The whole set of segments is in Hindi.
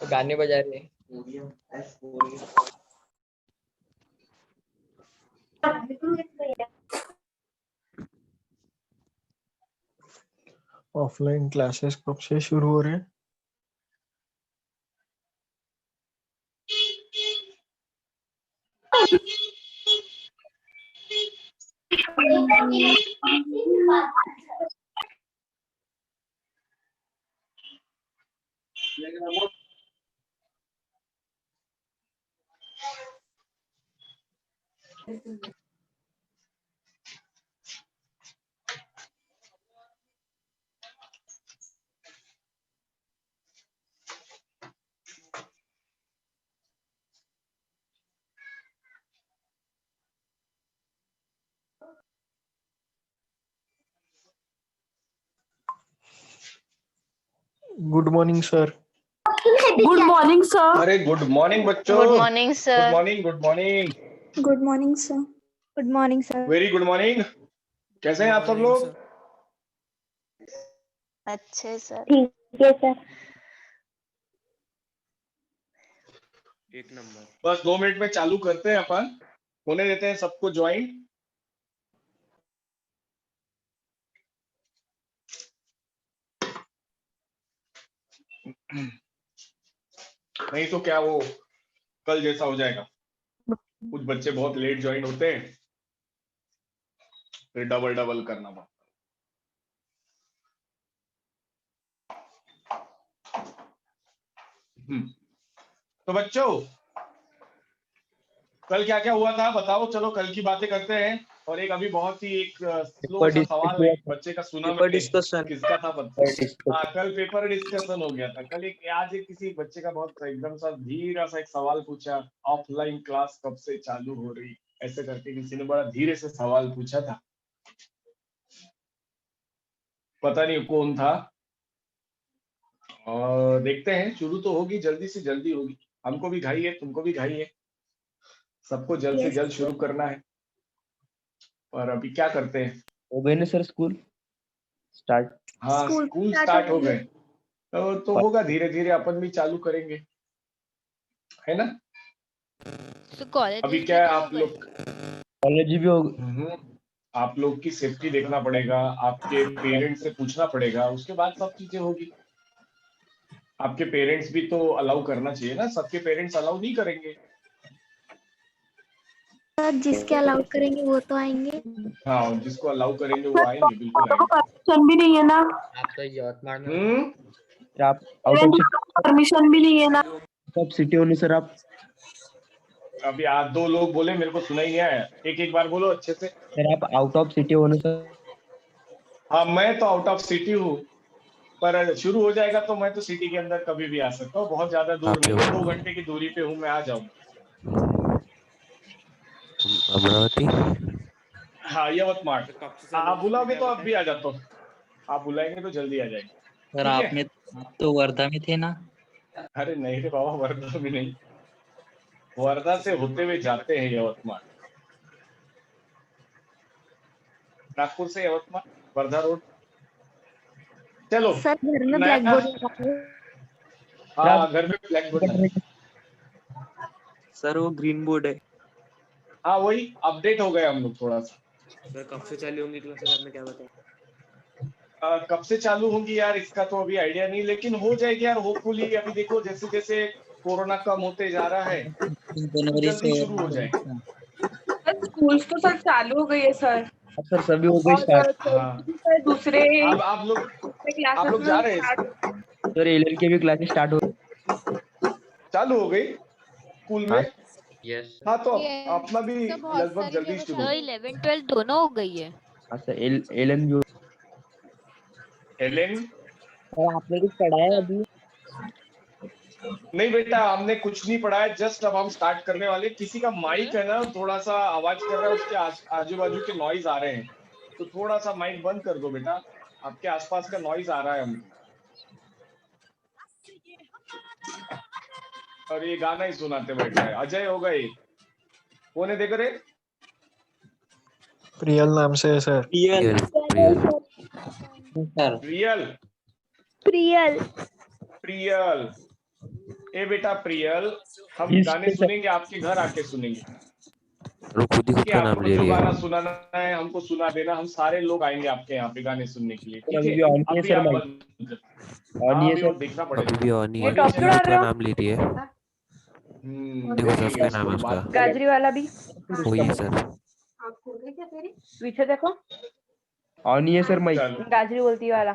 गाने बजा रहे हैं। ऑफलाइन क्लासेस कब से शुरू हो रहे हैं? Good morning sir. Good morning sir. अरे गुड मॉर्निंग बच्चों। Good morning good sir. Morning good morning good morning sir. Good morning sir. Very good morning. कैसे हैं आप सब लोग? अच्छे सर। ठीक है सर। एक नंबर। बस 2 मिनट में चालू करते हैं अपन। होने देते हैं सबको ज्वाइन। नहीं तो क्या वो कल जैसा हो जाएगा। कुछ बच्चे बहुत लेट ज्वाइन होते हैं, फिर डबल डबल करना पड़ता। तो बच्चों कल क्या क्या हुआ था बताओ। चलो कल की बातें करते हैं। और एक अभी बहुत ही एक स्लो सा सवाल एक बच्चे का सुना मैंने। किसका था पता? कल पेपर डिस्कशन हो गया था। कल आज एक किसी बच्चे का बहुत एकदम सा धीरा सा एक सवाल पूछा, ऑफलाइन क्लास कब से चालू हो रही, ऐसे करके किसी ने बड़ा धीरे से सवाल पूछा था। पता नहीं कौन था। और देखते हैं, शुरू तो होगी, जल्दी से जल्दी होगी। हमको भी घाई है, तुमको भी घाई है, सबको जल्द से जल्द शुरू करना है। और अभी क्या करते हैं? हो गए ना सर स्कूल स्टार्ट? हाँ स्कूल स्टार्ट हो गए तो होगा धीरे धीरे, अपन भी चालू करेंगे, है ना? तो कॉलेज अभी क्या है आप लोग, कॉलेज भी हो आप लोग की सेफ्टी देखना पड़ेगा, आपके पेरेंट्स से पूछना पड़ेगा, उसके बाद सब चीजें होगी। आपके पेरेंट्स भी तो अलाउ करना चाहिए ना, सबके पेरेंट्स अलाउ नहीं करेंगे। सर जिसके अलाउड करेंगे वो तो आएंगे। हाँ जिसको अलाउ करेंगे वो आएंगे, बिल्कुल आएंगे। परमिशन भी नहीं है ना। आप तो यवतमाळ में आप आउट ऑफ परमिशन भी नहीं है ना। कब सिटी होने सर आप? अभी आप 2 लोग बोले, मेरे को सुना ही नहीं आया। एक बार बोलो अच्छे से। सर आप आउट ऑफ सिटी होने सर? हाँ मैं तो आउट ऑफ सिटी हूँ, पर शुरू हो जाएगा तो मैं तो सिटी के अंदर कभी भी आ सकता हूँ। बहुत ज्यादा दूर नहीं है, 2 घंटे की दूरी पे हूँ, मैं आ जाऊंगा। अमरावती। हाँ यवतमाळ। आप बुलाओगे तो आप भी आ जाता हूँ, आप बुलाएंगे तो जल्दी आ जाएंगे। सर आप तो वर्धा में थे ना? अरे नहीं रे बाबा, वर्धा में नहीं, वर्धा से होते हुए जाते हैं यवतमाळ। नागपुर से यवतमाळ, वर्धा रोड। चलो सर घर में ब्लैक बोर्ड लगा है। हाँ घर में ब्लैक बोर्ड। सर वो ग्रीन बोर्ड है। हाँ वही अपडेट हो गए हम लोग थोड़ा सा। सर कब से चालू होंगी क्लासेस, आपने क्या बताया? कब से चालू होंगी यार, इसका तो अभी आइडिया नहीं, लेकिन हो जाएगी यार होपफुली। अभी देखो जैसे जैसे कोरोना कम होते जा रहा है तो जनवरी जल्दी से। शुरू हो जाएगी। स्कूल तो सर चालू हो गई है सर। सर सभी हो गए स्टार्ट। हाँ दूसरे अब आप लोग जा रहे हैं? सर एलएल के भी क्लासेस स्टार्ट हो चालू हो गई स्कूल हाँ। में? यस हाँ तो Yes. अपना भी तो बहुत लगभग सारी जल्दी जगह शुरू। तो 11 12 दोनों हो गई है। अच्छा एलन जो एलेन और आपने कुछ पढ़ा है अभी? नहीं बेटा, हमने कुछ नहीं पढ़ा है, जस्ट अब हम स्टार्ट करने वाले। किसी का माइक है ना थोड़ा सा आवाज कर रहा है, उसके आजू बाजू के नॉइज आ रहे हैं, तो थोड़ा सा माइक बंद कर दो बेटा, आपके आसपास का नॉइज आ रहा है हमको। और ये गाना ही सुनाते बैठा है। अजय होगा ये, कौन है देख रहे? प्रियल नाम से है sir. Real sir. Real Priyal. Priyal. ए बेटा प्रियल, हम He's गाने सुनेंगे, आपके घर आके सुनेंगे। खुद ही खुद कि का नाम आपको ले जो रही गाना है। सुनाना है हमको सुना देना, हम सारे लोग आएंगे आपके यहाँ पे गाने सुनने के लिए, ठीक अभी है? भी ऑन है अभी सर आप माइक, बंद कर। ऑन हाँ ही है अभी सर। वो देखना पड़ेगा। अभी भी ऑनी है, ये खुद टॉप ही खुद का नाम ले रही है। देखो सर, देखेंगे उसका नाम है उसको, उसका। बात करेंगे। गाजरी वाला भी वही है सर। पीछे देखो, ऑन ही है सर माइक। चलो। गाजरी बोलती वाला।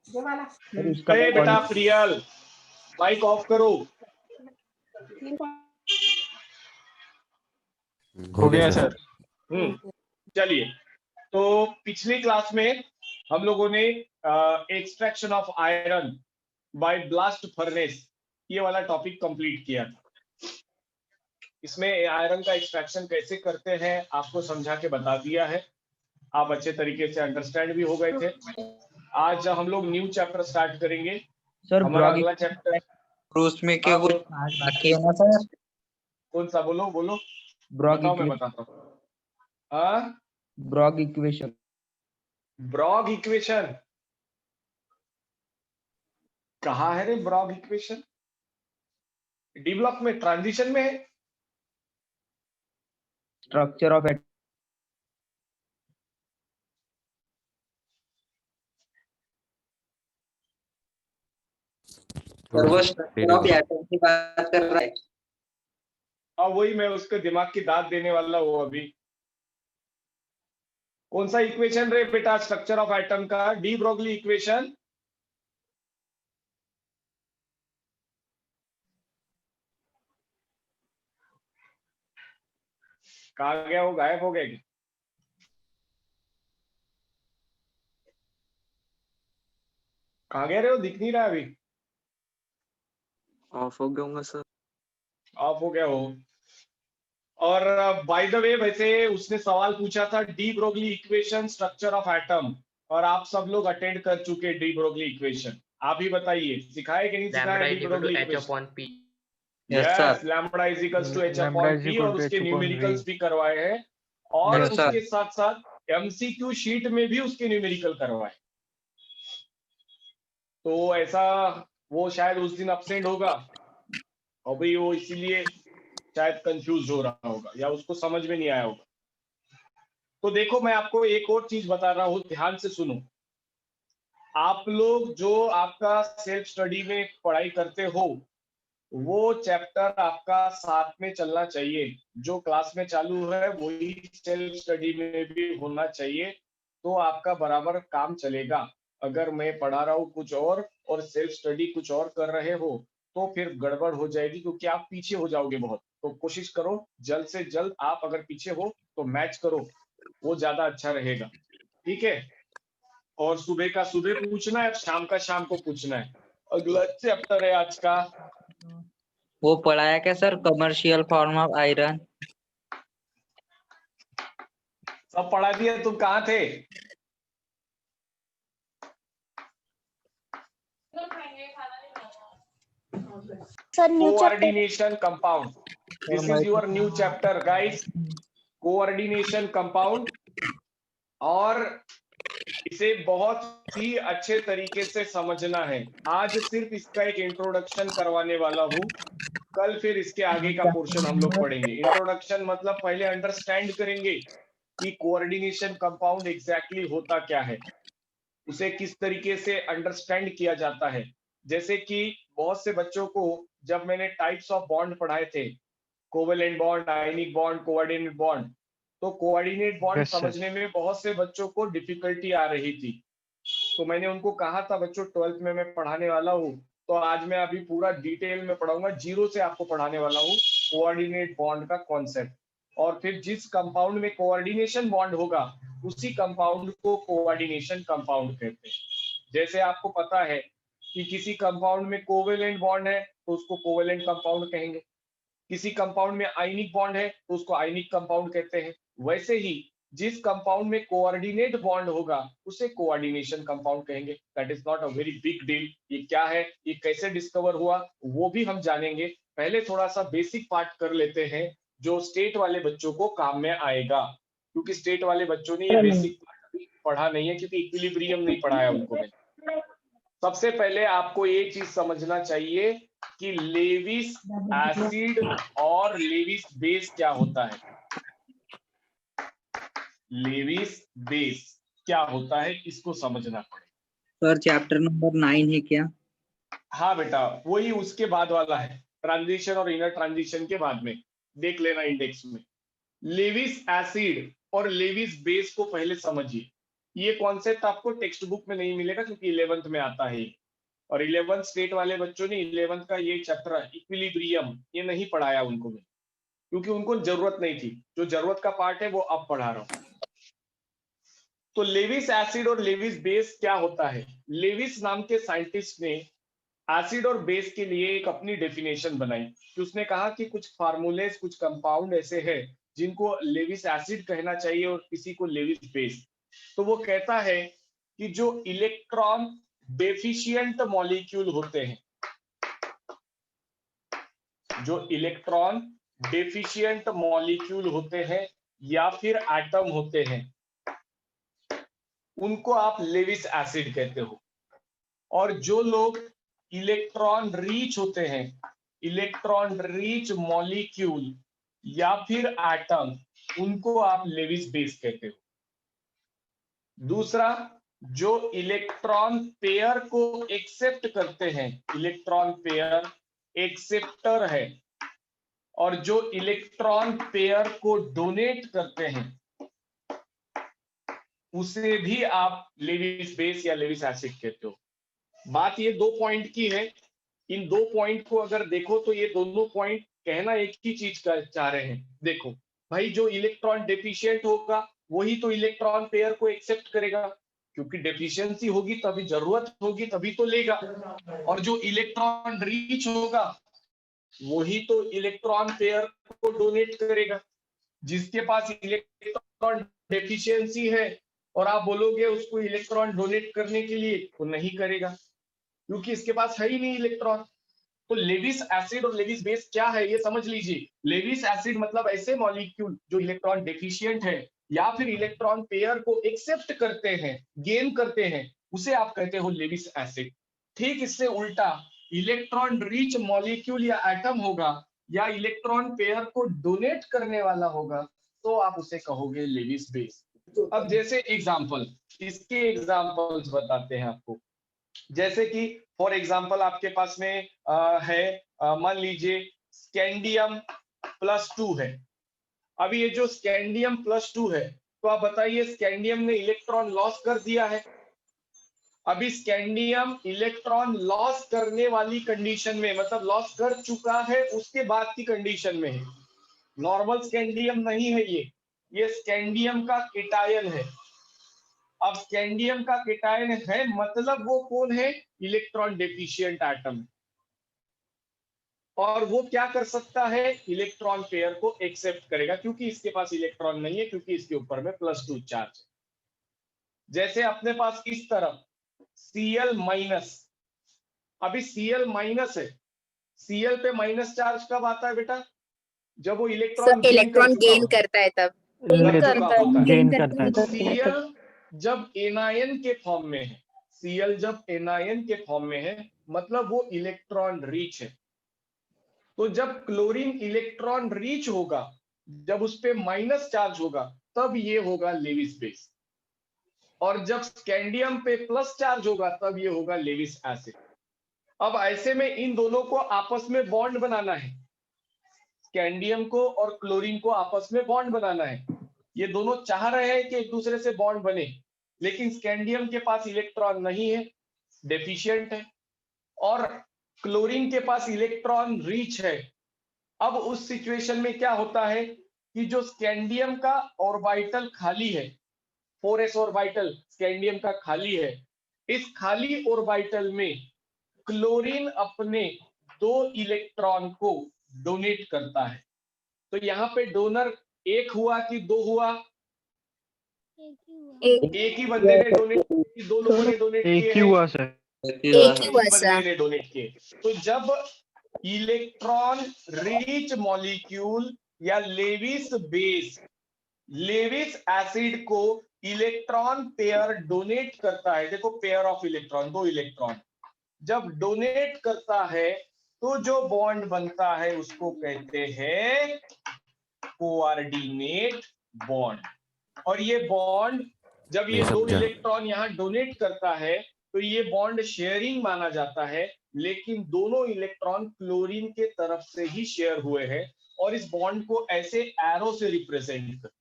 सर उसका ए mic on बेटा है। प्रियल, माइक ऑफ करो। हो गया सर। चलिए, तो पिछली क्लास में हम लोगों ने extraction of iron by blast furnace ये वाला टॉपिक कंप्लीट किया था। इसमें आयरन का एक्सट्रैक्शन कैसे करते हैं आपको समझा के बता दिया है, आप अच्छे तरीके से अंडरस्टैंड भी हो गए थे। आज हम लोग न्यू चैप्टर स्टार्ट करेंगे। सर हमारा ब्रॉग अगला चैप्टर उसमें के हाँ, कुछ बोलो। पार्ट बाकी है ना सर? कौन सा? बोलो बोलो, ब्रॉग बताओ मैं बताता हूँ। हाँ, ब्रॉग इक्वेशन। ब्रॉग इक्वेशन कहाँ है रे? ब्रॉग इक्वेशन डी ब्लॉक में ट्रांजिशन में है। स्ट्रक्चर ऑफ सर वो स्ट्रक्चर ऑफ एटम की बात कर रहा है। और वही मैं उसके दिमाग की दाद देने वाला हूँ अभी। कौन सा इक्वेशन रे बेटा? स्ट्रक्चर ऑफ एटम का डी ब्रोगली इक्वेशन। कहा गया? वो गायब हो गया क्या? कहा गया रे? वो दिख नहीं रहा अभी। ऑफ हो गया होगा सर। ऑफ हो गया हो। और बाय द वे, वैसे उसने सवाल पूछा था D Broglie equation structure of atom, और आप सब लोग अटेंड कर चुके डी ब्रोगली इक्वेशन। आप ही बताइए, सिखाया कि नहीं सिखाया de Broglie equation? Yes, lambda is equals to h upon p, और उसके न्यूमेरिकल्स भी करवाए हैं, और Yes, sir. उसके साथ साथ एमसीक्यू शीट में भी उसके न्यूमेरिकल करवाए। तो ऐसा वो शायद उस दिन अपसेंट होगा, और भाई वो इसीलिए शायद कंफ्यूज हो रहा होगा, या उसको समझ में नहीं आया होगा। तो देखो, मैं आपको एक और चीज बता रहा हूं, ध्यान से सुनो। आप लोग जो आपका सेल्फ स्टडी में पढ़ाई करते हो, वो चैप्टर आपका साथ में चलना चाहिए। जो क्लास में चालू है वही सेल्फ स्टडी में भी होना चाहिए, तो आपका बराबर काम चलेगा। अगर मैं पढ़ा रहा हूँ कुछ और सेल्फ स्टडी कुछ और कर रहे हो, तो फिर गड़बड़ हो जाएगी, क्योंकि आप पीछे हो जाओगे बहुत। तो कोशिश करो जल्द से जल्द, आप अगर पीछे हो तो मैच करो, वो ज्यादा अच्छा रहेगा, ठीक है? और सुबह का सुबह पूछना है, शाम का शाम को पूछना है। अगला चैप्टर है आज का। वो पढ़ाया क्या sir, commercial form of iron? सब पढ़ा दिया? तुम कहाँ थे? Sir new chapter. Coordination compound, this is your new chapter guys, coordination compound. और इसे बहुत ही अच्छे तरीके से समझना है। आज सिर्फ इसका एक इंट्रोडक्शन करवाने वाला हूँ, कल फिर इसके आगे का पोर्शन हम लोग पढ़ेंगे। इंट्रोडक्शन मतलब पहले अंडरस्टैंड करेंगे कि कोऑर्डिनेशन कंपाउंड एग्जैक्टली होता क्या है, उसे किस तरीके से अंडरस्टैंड किया जाता है। जैसे कि बहुत से बच्चों को जब मैंने टाइप्स ऑफ बॉन्ड पढ़ाए थे, covalent bond, ionic bond, coordinate bond, तो कोऑर्डिनेट बॉन्ड Yes, sir. समझने में बहुत से बच्चों को डिफिकल्टी आ रही थी। तो मैंने उनको कहा था, बच्चों 12th में मैं पढ़ाने वाला हूँ, तो आज मैं अभी पूरा डिटेल में पढ़ाऊंगा, जीरो से आपको पढ़ाने वाला हूँ। कोऑर्डिनेट बॉन्ड का कॉन्सेप्ट। और फिर जिस कंपाउंड में कोऑर्डिनेशन बॉन्ड होगा उसी कंपाउंड को कोऑर्डिनेशन कंपाउंड कहते हैं। जैसे आपको पता है कि किसी कंपाउंड में कोवेलेंट बॉन्ड है तो उसको कोवेलेंट कंपाउंड कहेंगे, किसी कंपाउंड में आयनिक बॉन्ड है तो उसको आयनिक कंपाउंड कहते हैं। वैसे ही जिस कंपाउंड में कोऑर्डिनेट बॉन्ड होगा उसे कोऑर्डिनेशन कंपाउंड कहेंगे। That is not a very big deal. ये क्या है, ये कैसे डिस्कवर हुआ वो भी हम जानेंगे। पहले थोड़ा सा बेसिक पार्ट कर लेते हैं जो स्टेट वाले बच्चों को काम में आएगा, क्योंकि स्टेट वाले बच्चों ने ये बेसिक पार्ट पढ़ा नहीं है, क्योंकि इक्विलिब्रियम नहीं पढ़ाया उनको मैंने। सबसे पहले आपको ये चीज समझना चाहिए कि लेविस एसिड और लेविस बेस क्या होता है। लेविस बेस क्या होता है इसको समझना पड़ेगा। सर चैप्टर नंबर 9 है क्या? हाँ बेटा, वही उसके बाद वाला है, ट्रांजिशन और इनर ट्रांजिशन के बाद में देख लेना इंडेक्स में। लेविस एसिड और लेविस बेस को पहले समझिए। ये कॉन्सेप्ट आपको टेक्स्ट बुक में नहीं मिलेगा क्योंकि 11th में आता है, और 11th स्टेट वाले बच्चों ने 11th का ये चैप्टर इक्विलिब्रियम ये नहीं पढ़ाया उनको मैं, क्योंकि उनको जरूरत नहीं थी। जो जरूरत का पार्ट है वो अब पढ़ा रहा हूं। तो लेविस एसिड और लेविस बेस क्या होता है। लेविस नाम के साइंटिस्ट ने एसिड और बेस के लिए एक अपनी डेफिनेशन बनाई कि उसने कहा कि कुछ फार्मूलेस, कुछ कंपाउंड ऐसे हैं जिनको लेविस एसिड कहना चाहिए और किसी को लेविस बेस। तो वो कहता है कि जो इलेक्ट्रॉन डेफिशिएंट मॉलिक्यूल होते हैं, जो इलेक्ट्रॉन डेफिशिएंट मॉलिक्यूल होते हैं या फिर एटम होते हैं, उनको आप लेविस एसिड कहते हो। और जो लोग इलेक्ट्रॉन रीच होते हैं, इलेक्ट्रॉन रीच मॉलिक्यूल या फिर एटम, उनको आप लेविस बेस कहते हो। दूसरा, जो इलेक्ट्रॉन पेयर को एक्सेप्ट करते हैं, इलेक्ट्रॉन पेयर एक्सेप्टर है, और जो इलेक्ट्रॉन पेयर को डोनेट करते हैं उसे भी आप लेविस बेस या लेविस एसिड कहते हो। बात ये 2 पॉइंट की है। इन 2 पॉइंट को अगर देखो तो ये दोनों पॉइंट कहना एक ही चीज का चाह रहे हैं। देखो भाई, जो इलेक्ट्रॉन डेफिशिएंट होगा वही तो इलेक्ट्रॉन पेयर को एक्सेप्ट करेगा, क्योंकि डेफिशिएंसी होगी तभी, जरूरत होगी तभी तो लेगा। और जो इलेक्ट्रॉन रीच होगा वही तो इलेक्ट्रॉन पेयर को डोनेट करेगा। जिसके पास इलेक्ट्रॉन डेफिशिएंसी है और आप बोलोगे उसको इलेक्ट्रॉन डोनेट करने के लिए, तो नहीं करेगा क्योंकि इसके पास है ही नहीं इलेक्ट्रॉन। तो लेविस एसिड और लेविस बेस क्या है ये समझ लीजिए। लेविस एसिड मतलब ऐसे मॉलिक्यूल जो इलेक्ट्रॉन डेफिशिएंट है या फिर इलेक्ट्रॉन पेयर को एक्सेप्ट करते हैं, गेन करते हैं, उसे आप कहते हो लेविस एसिड। ठीक इससे उल्टा, इलेक्ट्रॉन रिच मॉलिक्यूल या एटम होगा या इलेक्ट्रॉन पेयर को डोनेट करने वाला होगा तो आप उसे कहोगे लेविस बेस। अब जैसे एग्जाम्पल, इसके एग्जाम्पल्स बताते हैं आपको। जैसे कि फॉर एग्जाम्पल आपके पास में मान लीजिए स्कैंडियम +2 है। अभी ये जो स्कैंडियम +2 है, तो आप बताइए स्कैंडियम ने इलेक्ट्रॉन लॉस कर दिया है। अभी स्कैंडियम इलेक्ट्रॉन लॉस करने वाली कंडीशन में, मतलब लॉस कर चुका है उसके बाद की कंडीशन में है। नॉर्मल स्कैंडियम नहीं है ये स्कैंडियम का केटायन है। अब स्कैंडियम का केटायन है मतलब वो कौन है, इलेक्ट्रॉन डेफिशिएंट एटम। और वो क्या कर सकता है, इलेक्ट्रॉन पेयर को एक्सेप्ट करेगा क्योंकि इसके पास इलेक्ट्रॉन नहीं है, क्योंकि इसके ऊपर में +2 चार्ज है। जैसे अपने पास इस तरफ Cl-, अभी Cl- है, Cl पे माइनस चार्ज कब आता है बेटा, जब वो इलेक्ट्रॉन गेन करता है तब। गेन करता है। Cl जब एनायन के फॉर्म में है, Cl जब एनायन के फॉर्म में है मतलब वो इलेक्ट्रॉन रीच है। तो जब क्लोरीन इलेक्ट्रॉन रीच होगा, जब उस पे माइनस चार्ज होगा, तब ये होगा लेविस बेस। और जब स्कैंडियम पे प्लस चार्ज होगा तब ये होगा लेविस एसिड। अब ऐसे में इन दोनों को आपस में बॉन्ड बनाना है, स्कैंडियम को और क्लोरीन को आपस में बॉन्ड बनाना है। ये दोनों चाह रहे हैं कि एक दूसरे से बॉन्ड बने, लेकिन स्कैंडियम के पास इलेक्ट्रॉन नहीं है, डेफिशिएंट है, और क्लोरीन के पास इलेक्ट्रॉन रीच है। अब उस सिचुएशन में क्या होता है कि जो स्कैंडियम का ऑर्बिटल खाली है, 4s ऑर्बिटल स्कैंडियम का खाली है, इस खाली ऑर्बिटल में क्लोरीन अपने 2 इलेक्ट्रॉन को डोनेट करता है। तो यहाँ पे डोनर एक हुआ कि 2 हुआ? एक ही बंदे ने डोनेट किए, 2 लोगों ने डोनेट किए? एक ही हुआ सर। एक ही हुआ एक बंदे सर। ने डोनेट किए। तो जब इलेक्ट्रॉन रिच मॉलिक्यूल या लेविस बेस, लेविस एसिड को इलेक्ट्रॉन पेयर डोनेट करता है, देखो पेयर ऑफ इलेक्ट्रॉन, 2 इलेक्ट्रॉन जब डोनेट करता है तो जो बॉन्ड बनता है उसको कहते हैं कोऑर्डिनेट बॉन्ड। और ये बॉन्ड जब ये 2 इलेक्ट्रॉन यहाँ डोनेट करता है तो ये बॉन्ड शेयरिंग माना जाता है, लेकिन दोनों इलेक्ट्रॉन क्लोरीन के तरफ से ही शेयर हुए हैं और इस बॉन्ड को ऐसे एरो से रिप्रेजेंट करते,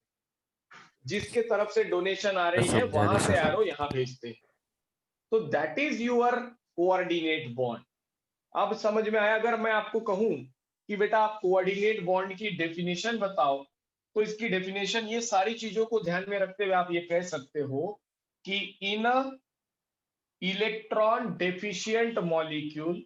जिसके तरफ से डोनेशन आ रही है वहां से एरो यहाँ भेजते हैं। तो that is your coordinate bond. अब समझ में आया? अगर मैं आपको कहूं कि बेटा आप कोऑर्डिनेट बॉन्ड की डेफिनेशन बताओ, तो इसकी डेफिनेशन ये सारी चीजों को ध्यान में रखते हुए आप ये कह सकते हो कि in a electron deficient molecule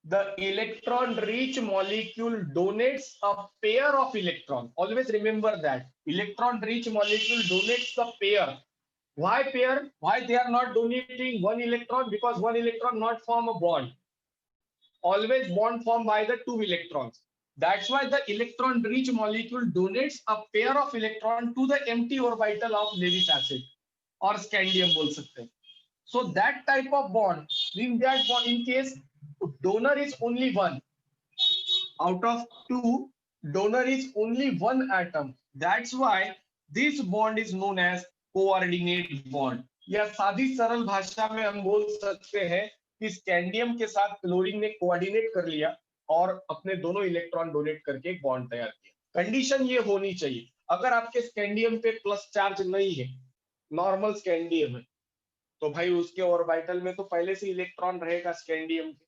the electron rich molecule donates a pair of electron. Always remember that electron rich molecule donates the pair. Why pair? Why they are not donating 1 electron? Because 1 electron not form a bond. Always bond formed by the 2 electrons. That's why the electron rich molecule donates a pair of electron to the empty orbital of Lewis acid or scandium बोल सकते हैं. So that type of bond, in that bond, in case donor is only 1 out of 2, donor is only 1 atom. That's why this bond is known as coordinate bond. या सादी सरल भाषा में हम बोल सकते हैं कि स्कैंडियम के साथ क्लोरीन ने कोऑर्डिनेट कर लिया और अपने दोनों इलेक्ट्रॉन डोनेट करके एक बॉन्ड तैयार किया। कंडीशन ये होनी चाहिए, अगर आपके स्कैंडियम पे प्लस चार्ज नहीं है, नॉर्मल स्कैंडियम है, तो भाई उसके ऑर्बिटल में तो पहले से इलेक्ट्रॉन रहेगा स्कैंडियम के,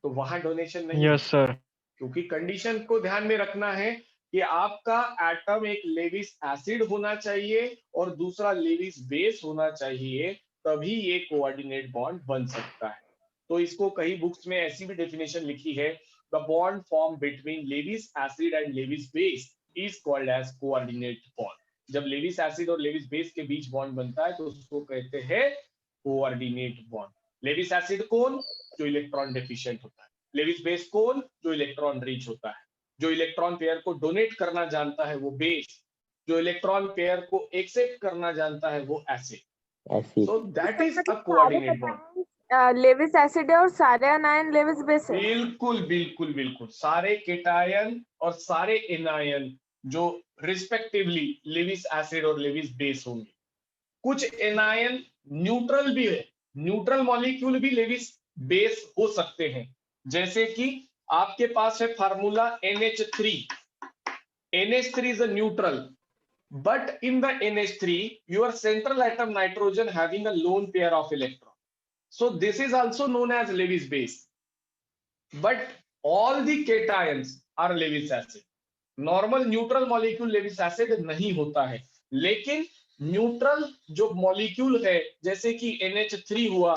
तो वहां डोनेशन नहीं। Yes sir. क्योंकि कंडीशन को ध्यान में रखना है कि आपका एटम एक लेविस एसिड होना चाहिए और दूसरा लेविस बेस होना चाहिए, तभी ये कोऑर्डिनेट बॉन्ड बन सकता है। तो इसको कई बुक्स में ऐसी भी डेफिनेशन लिखी है, the bond form between Lewis acid and Lewis base is called as coordinate bond. जब लेविस एसिड और लेविस बेस के बीच बॉन्ड बनता है तो उसको कहते हैं कोऑर्डिनेट बॉन्ड। लेविस एसिड कौन? जो इलेक्ट्रॉन डेफिशिएंट होता है। लेविस बेस कौन? जो इलेक्ट्रॉन रिच होता है। जो इलेक्ट्रॉन पेयर को डोनेट करना जानता है वो बेस, जो इलेक्ट्रॉन पेयर को एक्सेप्ट करना जानता है वो acid. So that is a coordinate bond. Lewis acid है और सारे अनायन लेविस बेस है। बिल्कुल बिल्कुल बिल्कुल, सारे केटायन और सारे एनायन जो रिस्पेक्टिवली लेविस एसिड और लेविस बेस होंगे। कुछ एनायन न्यूट्रल भी है, न्यूट्रल मॉलिक्यूल भी लेविस बेस हो सकते हैं, जैसे कि आपके पास है formula NH3। NH3 is a neutral, but in the NH3 your central atom nitrogen having a lone pair of electron, so this is also known as Lewis base. But all the cations are Lewis acid. Normal neutral molecule Lewis acid नहीं होता है, लेकिन न्यूट्रल जो मॉलिक्यूल है जैसे कि NH3 हुआ,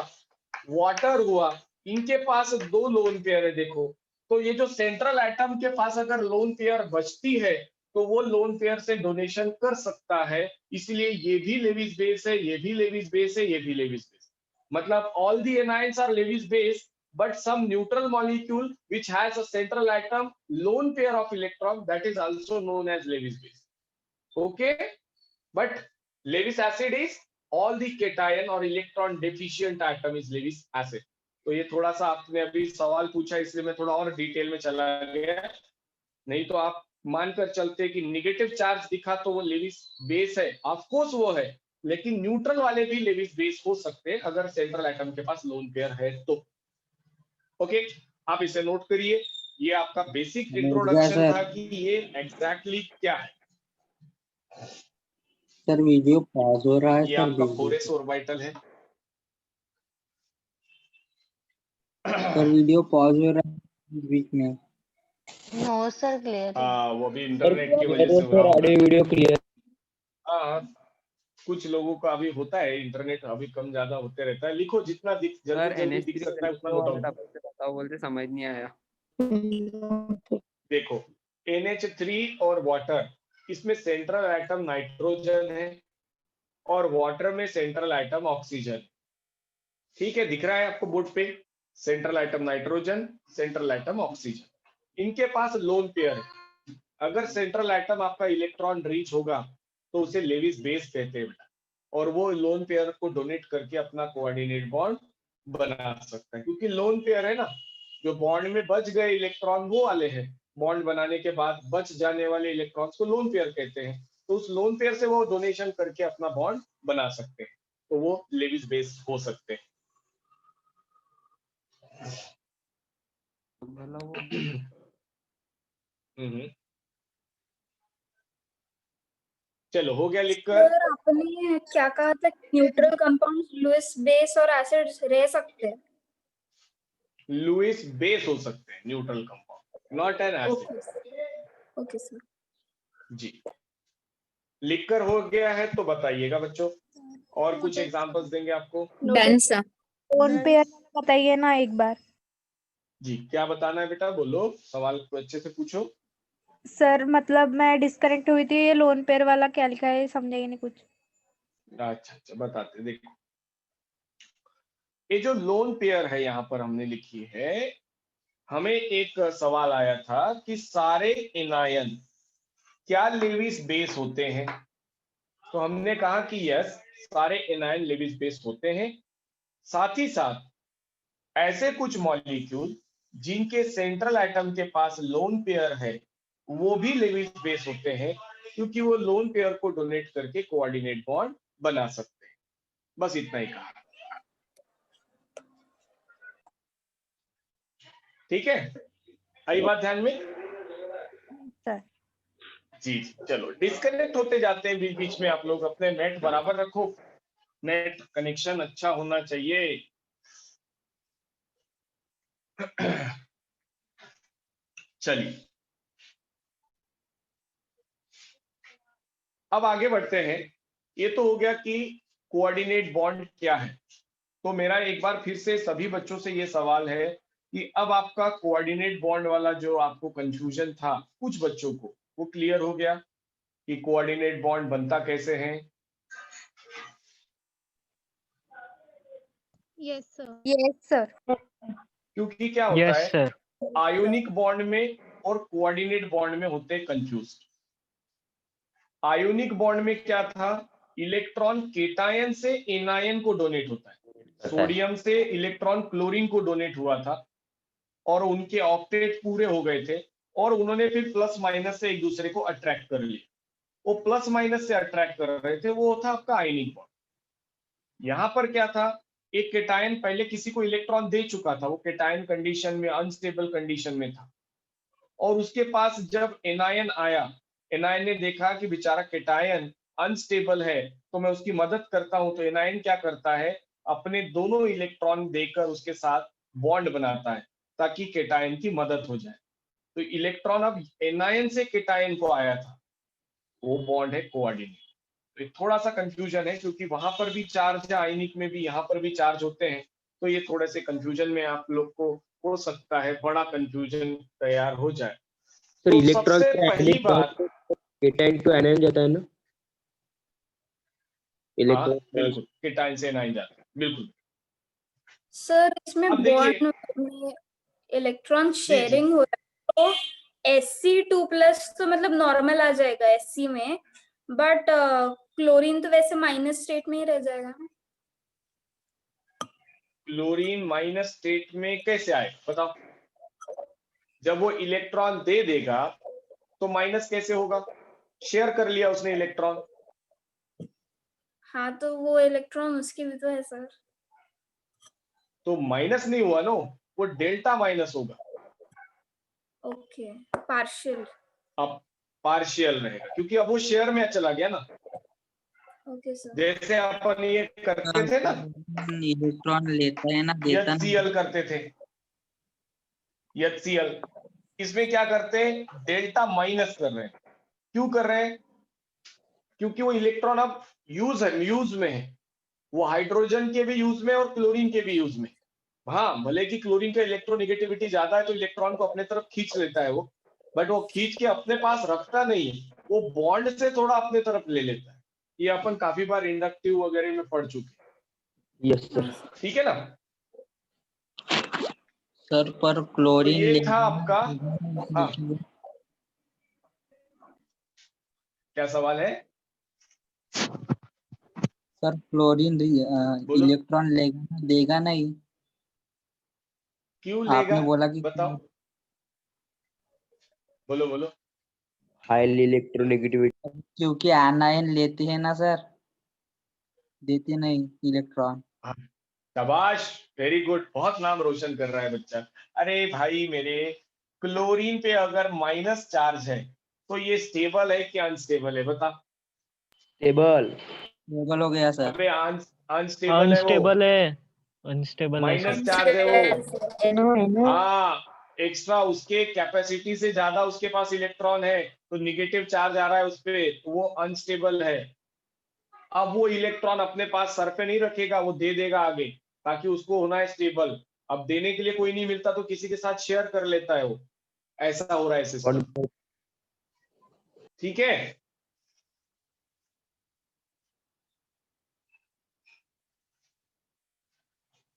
वाटर हुआ, इनके पास 2 लोन पेयर है। देखो तो ये जो सेंट्रल एटम के पास अगर लोन पेयर बचती है तो वो लोन पेयर से डोनेशन कर सकता है, इसलिए ये भी लेविस बेस है, ये भी लेविस बेस है, ये भी लेविस बेस। मतलब all the anions are Lewis base, but some neutral molecule which has a central atom lone pair of electron, that is also known as Lewis base. Okay, but Lewis acid is all the cation or electron deficient atom is Lewis acid. तो ये थोड़ा सा आपने अभी सवाल पूछा इसलिए मैं थोड़ा और डिटेल में चला गया, नहीं तो आप मानकर चलते कि निगेटिव चार्ज दिखा तो वो लेविस बेस है। ऑफ कोर्स वो है, लेकिन न्यूट्रल वाले भी लेविस बेस हो सकते हैं अगर सेंट्रल एटम के पास लोन पेयर है तो। ओके, आप इसे नोट करिए, ये आपका बेसिक इंट्रोडक्शन था कि ये एग्जैक्टली क्या है। सर वीडियो पॉज हो रहा है। ये आपका 4s ऑर्बिटल है। सर वीडियो पॉज हो रहा है बीच में। नो सर क्लियर हाँ, वो भी इंटरनेट की वजह से हो रहा होगा। Video clear. हाँ, कुछ लोगों का अभी होता है, इंटरनेट अभी कम ज्यादा होते रहता है। लिखो जितना जल्दी जल्दी दिख सकता है उतना नोट डाउन। बताओ, बोलते समझ नहीं आया। देखो, NH3 और वाटर, इसमें सेंट्रल एटम नाइट्रोजन है और वाटर में सेंट्रल एटम ऑक्सीजन। ठीक है, दिख रहा है आपको बोर्ड पे, central atom nitrogen, central atom oxygen. इनके पास लोन पेयर है। अगर सेंट्रल एटम आपका इलेक्ट्रॉन रीच होगा तो उसे लेविस बेस कहते हैं बेटा, और वो लोन पेयर को डोनेट करके अपना कोऑर्डिनेट बॉन्ड बना सकता है। क्योंकि लोन पेयर है ना, जो बॉन्ड में बच गए इलेक्ट्रॉन वो वाले हैं, बॉन्ड बनाने के बाद बच जाने वाले इलेक्ट्रॉन्स को लोन पेयर कहते हैं। तो उस लोन पेयर से वो डोनेशन करके अपना बॉन्ड बना सकते हैं, तो वो लेविस बेस हो सकते हैं। चलो, हो गया लिखकर। सर आपने क्या कहा था, न्यूट्रल कंपाउंड लुईस बेस और एसिड रह सकते हैं? लुईस बेस हो सकते हैं neutral compound, not an acid. Okay sir. जी, लिखकर हो गया है तो बताइएगा बच्चों, और कुछ एग्जांपल्स देंगे आपको। Done sir. लोन पेयर बताइए ना एक बार। जी, क्या बताना है बेटा, बोलो, सवाल को अच्छे से पूछो। सर मतलब मैं डिस्कनेक्ट हुई थी, ये लोन पेयर वाला क्या लिखा है समझे ही नहीं कुछ। अच्छा, बताते, देखो, ये जो लोन पेयर है यहाँ पर हमने लिखी है, हमें एक सवाल आया था कि सारे एनायन क्या लेविस बेस होते हैं। तो हमने कहा कि यस, सारे एनायन लेविस बेस होते हैं। साथ ही साथ ऐसे कुछ मॉलिक्यूल जिनके सेंट्रल एटम के पास लोन पेयर है वो भी लेविस बेस होते हैं, क्योंकि वो लोन पेयर को डोनेट करके कोऑर्डिनेट बॉन्ड बना सकते हैं। बस इतना ही कहा। ठीक है, आई बात ध्यान में? सर जी, चलो, डिस्कनेक्ट होते जाते हैं बीच बीच में, आप लोग अपने नेट बराबर रखो, नेट कनेक्शन अच्छा होना चाहिए। चलिए, अब आगे बढ़ते हैं। ये तो हो गया कि कोऑर्डिनेट बॉन्ड क्या है। तो मेरा एक बार फिर से सभी बच्चों से ये सवाल है कि अब आपका कोऑर्डिनेट बॉन्ड वाला जो आपको कंफ्यूजन था कुछ बच्चों को, वो क्लियर हो गया कि कोऑर्डिनेट बॉन्ड बनता कैसे है? Yes sir. क्योंकि क्या होता यस है, सर। आयोनिक बॉन्ड में और कोऑर्डिनेट बॉन्ड में होते हैं कंफ्यूज। आयोनिक बॉन्ड में क्या था, इलेक्ट्रॉन केटायन से एनायन को डोनेट होता है। सोडियम से इलेक्ट्रॉन क्लोरीन को डोनेट हुआ था और उनके ऑक्टेट पूरे हो गए थे, और उन्होंने फिर प्लस माइनस से एक दूसरे को अट्रैक्ट कर लिया। वो प्लस माइनस से अट्रैक्ट कर रहे थे, वो था आपका आयनिक बॉन्ड। यहां पर क्या था, एक केटायन पहले किसी को इलेक्ट्रॉन दे चुका था, वो केटायन कंडीशन में, अनस्टेबल कंडीशन में था, और उसके पास जब एनायन आया, एनायन ने देखा कि बेचारा केटायन अनस्टेबल है, तो मैं उसकी मदद करता हूं। तो एनायन क्या करता है, अपने दोनों इलेक्ट्रॉन देकर उसके साथ बॉन्ड बनाता है ताकि केटायन की मदद हो जाए। तो इलेक्ट्रॉन अब एनायन से केटायन को आया था, वो बॉन्ड है कोऑर्डिनेट। तो थोड़ा सा कंफ्यूजन है क्योंकि वहां पर भी चार्ज है, आयनिक में भी, यहाँ पर भी चार्ज होते हैं, तो ये थोड़े से कंफ्यूजन में आप लोग को हो सकता है, बड़ा कंफ्यूजन तैयार हो जाए। तो सबसे पहली बात, केटायन टू एनायन जाता है ना, हाँ बिल्कुल, केटायन से एनायन जाता है, बिल्कुल। सर इसमें अब देखिए, बॉन्ड में इलेक्ट्रॉन शेयरिंग हो रहा है, तो Sc2+ तो मतलब नॉर्मल आ जाएगा Sc में, बट क्लोरीन तो वैसे माइनस स्टेट में ही रह जाएगा ना। क्लोरीन माइनस स्टेट में कैसे आए बताओ? जब वो इलेक्ट्रॉन दे देगा तो माइनस कैसे होगा? शेयर कर लिया उसने इलेक्ट्रॉन। हाँ तो वो इलेक्ट्रॉन उसकी भी तो है सर। तो माइनस नहीं हुआ ना, वो डेल्टा माइनस होगा। Okay, partial. अब पार्शियल रहेगा क्योंकि अब वो शेयर में चला गया ना। Okay sir. जैसे अपन ये करते थे ना, इलेक्ट्रॉन लेता है ना, देता HCl करते थे, HCl, इसमें क्या करते हैं, डेल्टा माइनस कर रहे हैं। क्यों कर रहे हैं? क्योंकि वो इलेक्ट्रॉन अब यूज में है, वो हाइड्रोजन के भी यूज में और क्लोरीन के भी यूज में। हाँ, भले कि क्लोरीन का इलेक्ट्रोनेगेटिविटी ज्यादा है तो इलेक्ट्रॉन को अपने तरफ खींच लेता है वो, बट वो खींच के अपने पास रखता नहीं है, वो बॉन्ड से थोड़ा अपने तरफ ले लेता है। ये अपन काफी बार इंडक्टिव वगैरह में पढ़ चुके हैं। Yes sir. ठीक है ना? सर पर तो क्लोरीन ये था आपका। हाँ, क्या सवाल है? सर क्लोरीन बोलो। इलेक्ट्रॉन देगा नहीं। क्यों लेगा? आपने बोला कि बताओ, बोलो बोलो। Highly electronegativity. क्योंकि आनायन लेते हैं ना सर, देते नहीं इलेक्ट्रॉन। शाबाश, वेरी गुड, बहुत नाम रोशन कर रहा है बच्चा। अरे भाई मेरे, क्लोरीन पे अगर माइनस चार्ज है तो ये स्टेबल है कि अनस्टेबल है? बता। स्टेबल। स्टेबल हो गया सर। अबे अनस्टेबल है वो, अनस्टेबल है, अनस्टेबल है माइनस सर। चार्ज है वो। हाँ, एक्स्ट्रा उसके कैपेसिटी से ज्यादा उसके पास इलेक्ट्रॉन है तो निगेटिव चार्ज आ रहा है उस पे, तो वो अनस्टेबल है। अब वो इलेक्ट्रॉन अपने पास सर पे नहीं रखेगा, वो दे देगा आगे, ताकि उसको होना है स्टेबल। अब देने के लिए कोई नहीं मिलता तो किसी के साथ शेयर कर लेता है वो। ऐसा हो रहा है सिस्टम। ठीक है?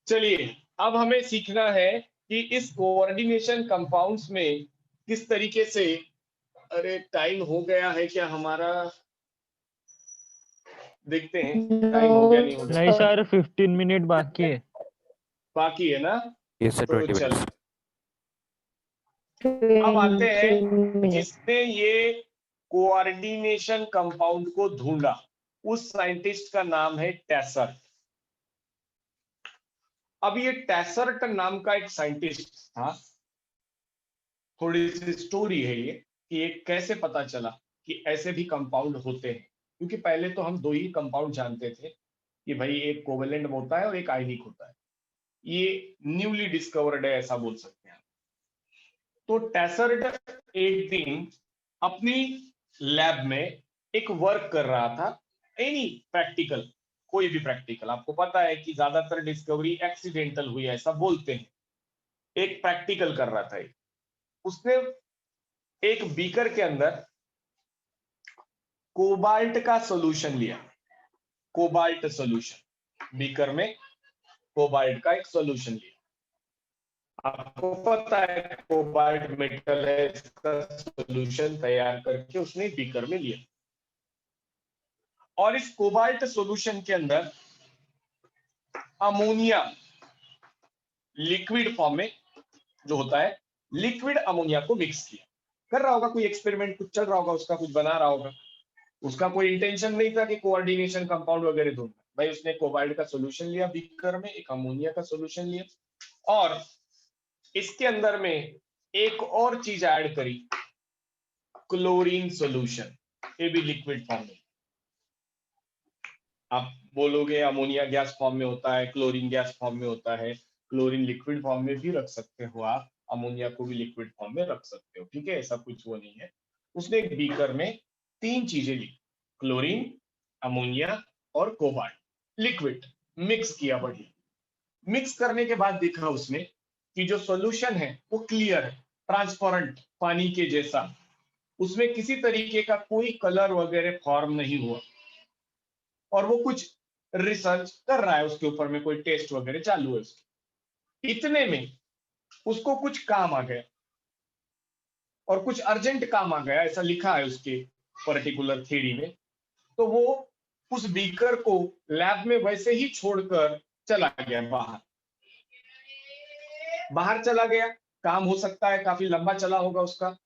चलिए, अब हमें सीखना है कि इस कोऑर्डिनेशन कंपाउंड्स में किस तरीके से, अरे टाइम हो गया है क्या हमारा? देखते हैं टाइम हो गया नहीं हो गया। नहीं सर, 15 मिनट बाकी है। बाकी है ना? Yes sir, तो 20 चल, minutes. अब आते हैं जिसने ये कोऑर्डिनेशन कंपाउंड को ढूंढा, उस साइंटिस्ट का नाम है टेसर। अब ये टेसर्ट नाम का एक साइंटिस्ट था। थोड़ी सी स्टोरी है ये कि ये कैसे पता चला कि ऐसे भी कंपाउंड होते हैं। क्योंकि पहले तो हम दो ही कंपाउंड जानते थे कि भाई एक कोवेलेंट होता है और एक आयनिक होता है। ये न्यूली डिस्कवर्ड है, ऐसा बोल सकते हैं। तो टेसर्ट एक दिन अपनी लैब में एक वर्क कर रहा था, एनी प्रैक्टिकल, कोई भी प्रैक्टिकल। आपको पता है कि ज्यादातर डिस्कवरी एक्सीडेंटल हुई है, ऐसा बोलते हैं। एक प्रैक्टिकल कर रहा था। उसने एक बीकर के अंदर कोबाल्ट का सॉल्यूशन लिया। कोबाल्ट सॉल्यूशन, बीकर में कोबाल्ट का एक सॉल्यूशन लिया। आपको पता है कोबाल्ट मेटल है, इसका सॉल्यूशन तैयार करके उसने बीकर में लिया। और इस कोबाल्ट सॉल्यूशन के अंदर अमोनिया लिक्विड फॉर्म में जो होता है, लिक्विड अमोनिया को मिक्स किया। कर रहा होगा कोई एक्सपेरिमेंट, कुछ चल रहा होगा उसका, कुछ बना रहा होगा। उसका कोई इंटेंशन नहीं था कि कोऑर्डिनेशन कंपाउंड वगैरह ढूंढना। भाई उसने कोबाल्ट का सॉल्यूशन लिया बीकर में, एक अमोनिया का सॉल्यूशन लिया, और इसके अंदर में एक और चीज ऐड करी, क्लोरीन सॉल्यूशन। ये भी लिक्विड फॉर्म में। आप बोलोगे अमोनिया गैस फॉर्म में होता है, क्लोरीन गैस फॉर्म में होता है। क्लोरीन लिक्विड फॉर्म में भी रख सकते हो आप, अमोनिया को भी लिक्विड फॉर्म में रख सकते हो। ठीक है, ऐसा कुछ वो नहीं है। उसने एक बीकर में तीन चीजें ली, क्लोरीन, अमोनिया और कोबाल्ट, लिक्विड मिक्स किया। बढ़िया मिक्स करने के बाद देखा उसने कि जो सॉल्यूशन है वो क्लियर है, ट्रांसपेरेंट, पानी के जैसा। उसमें किसी तरीके का कोई कलर वगैरह फॉर्म नहीं हुआ। और वो कुछ रिसर्च कर रहा है उसके ऊपर में, कोई टेस्ट वगैरह चालू है उसके। इतने में उसको कुछ काम आ गया, और कुछ अर्जेंट काम आ गया, ऐसा लिखा है उसके पर्टिकुलर थ्योरी में। तो वो उस बीकर को लैब में वैसे ही छोड़कर चला गया बाहर। बाहर चला गया, काम हो सकता है काफी लंबा चला होगा उसका,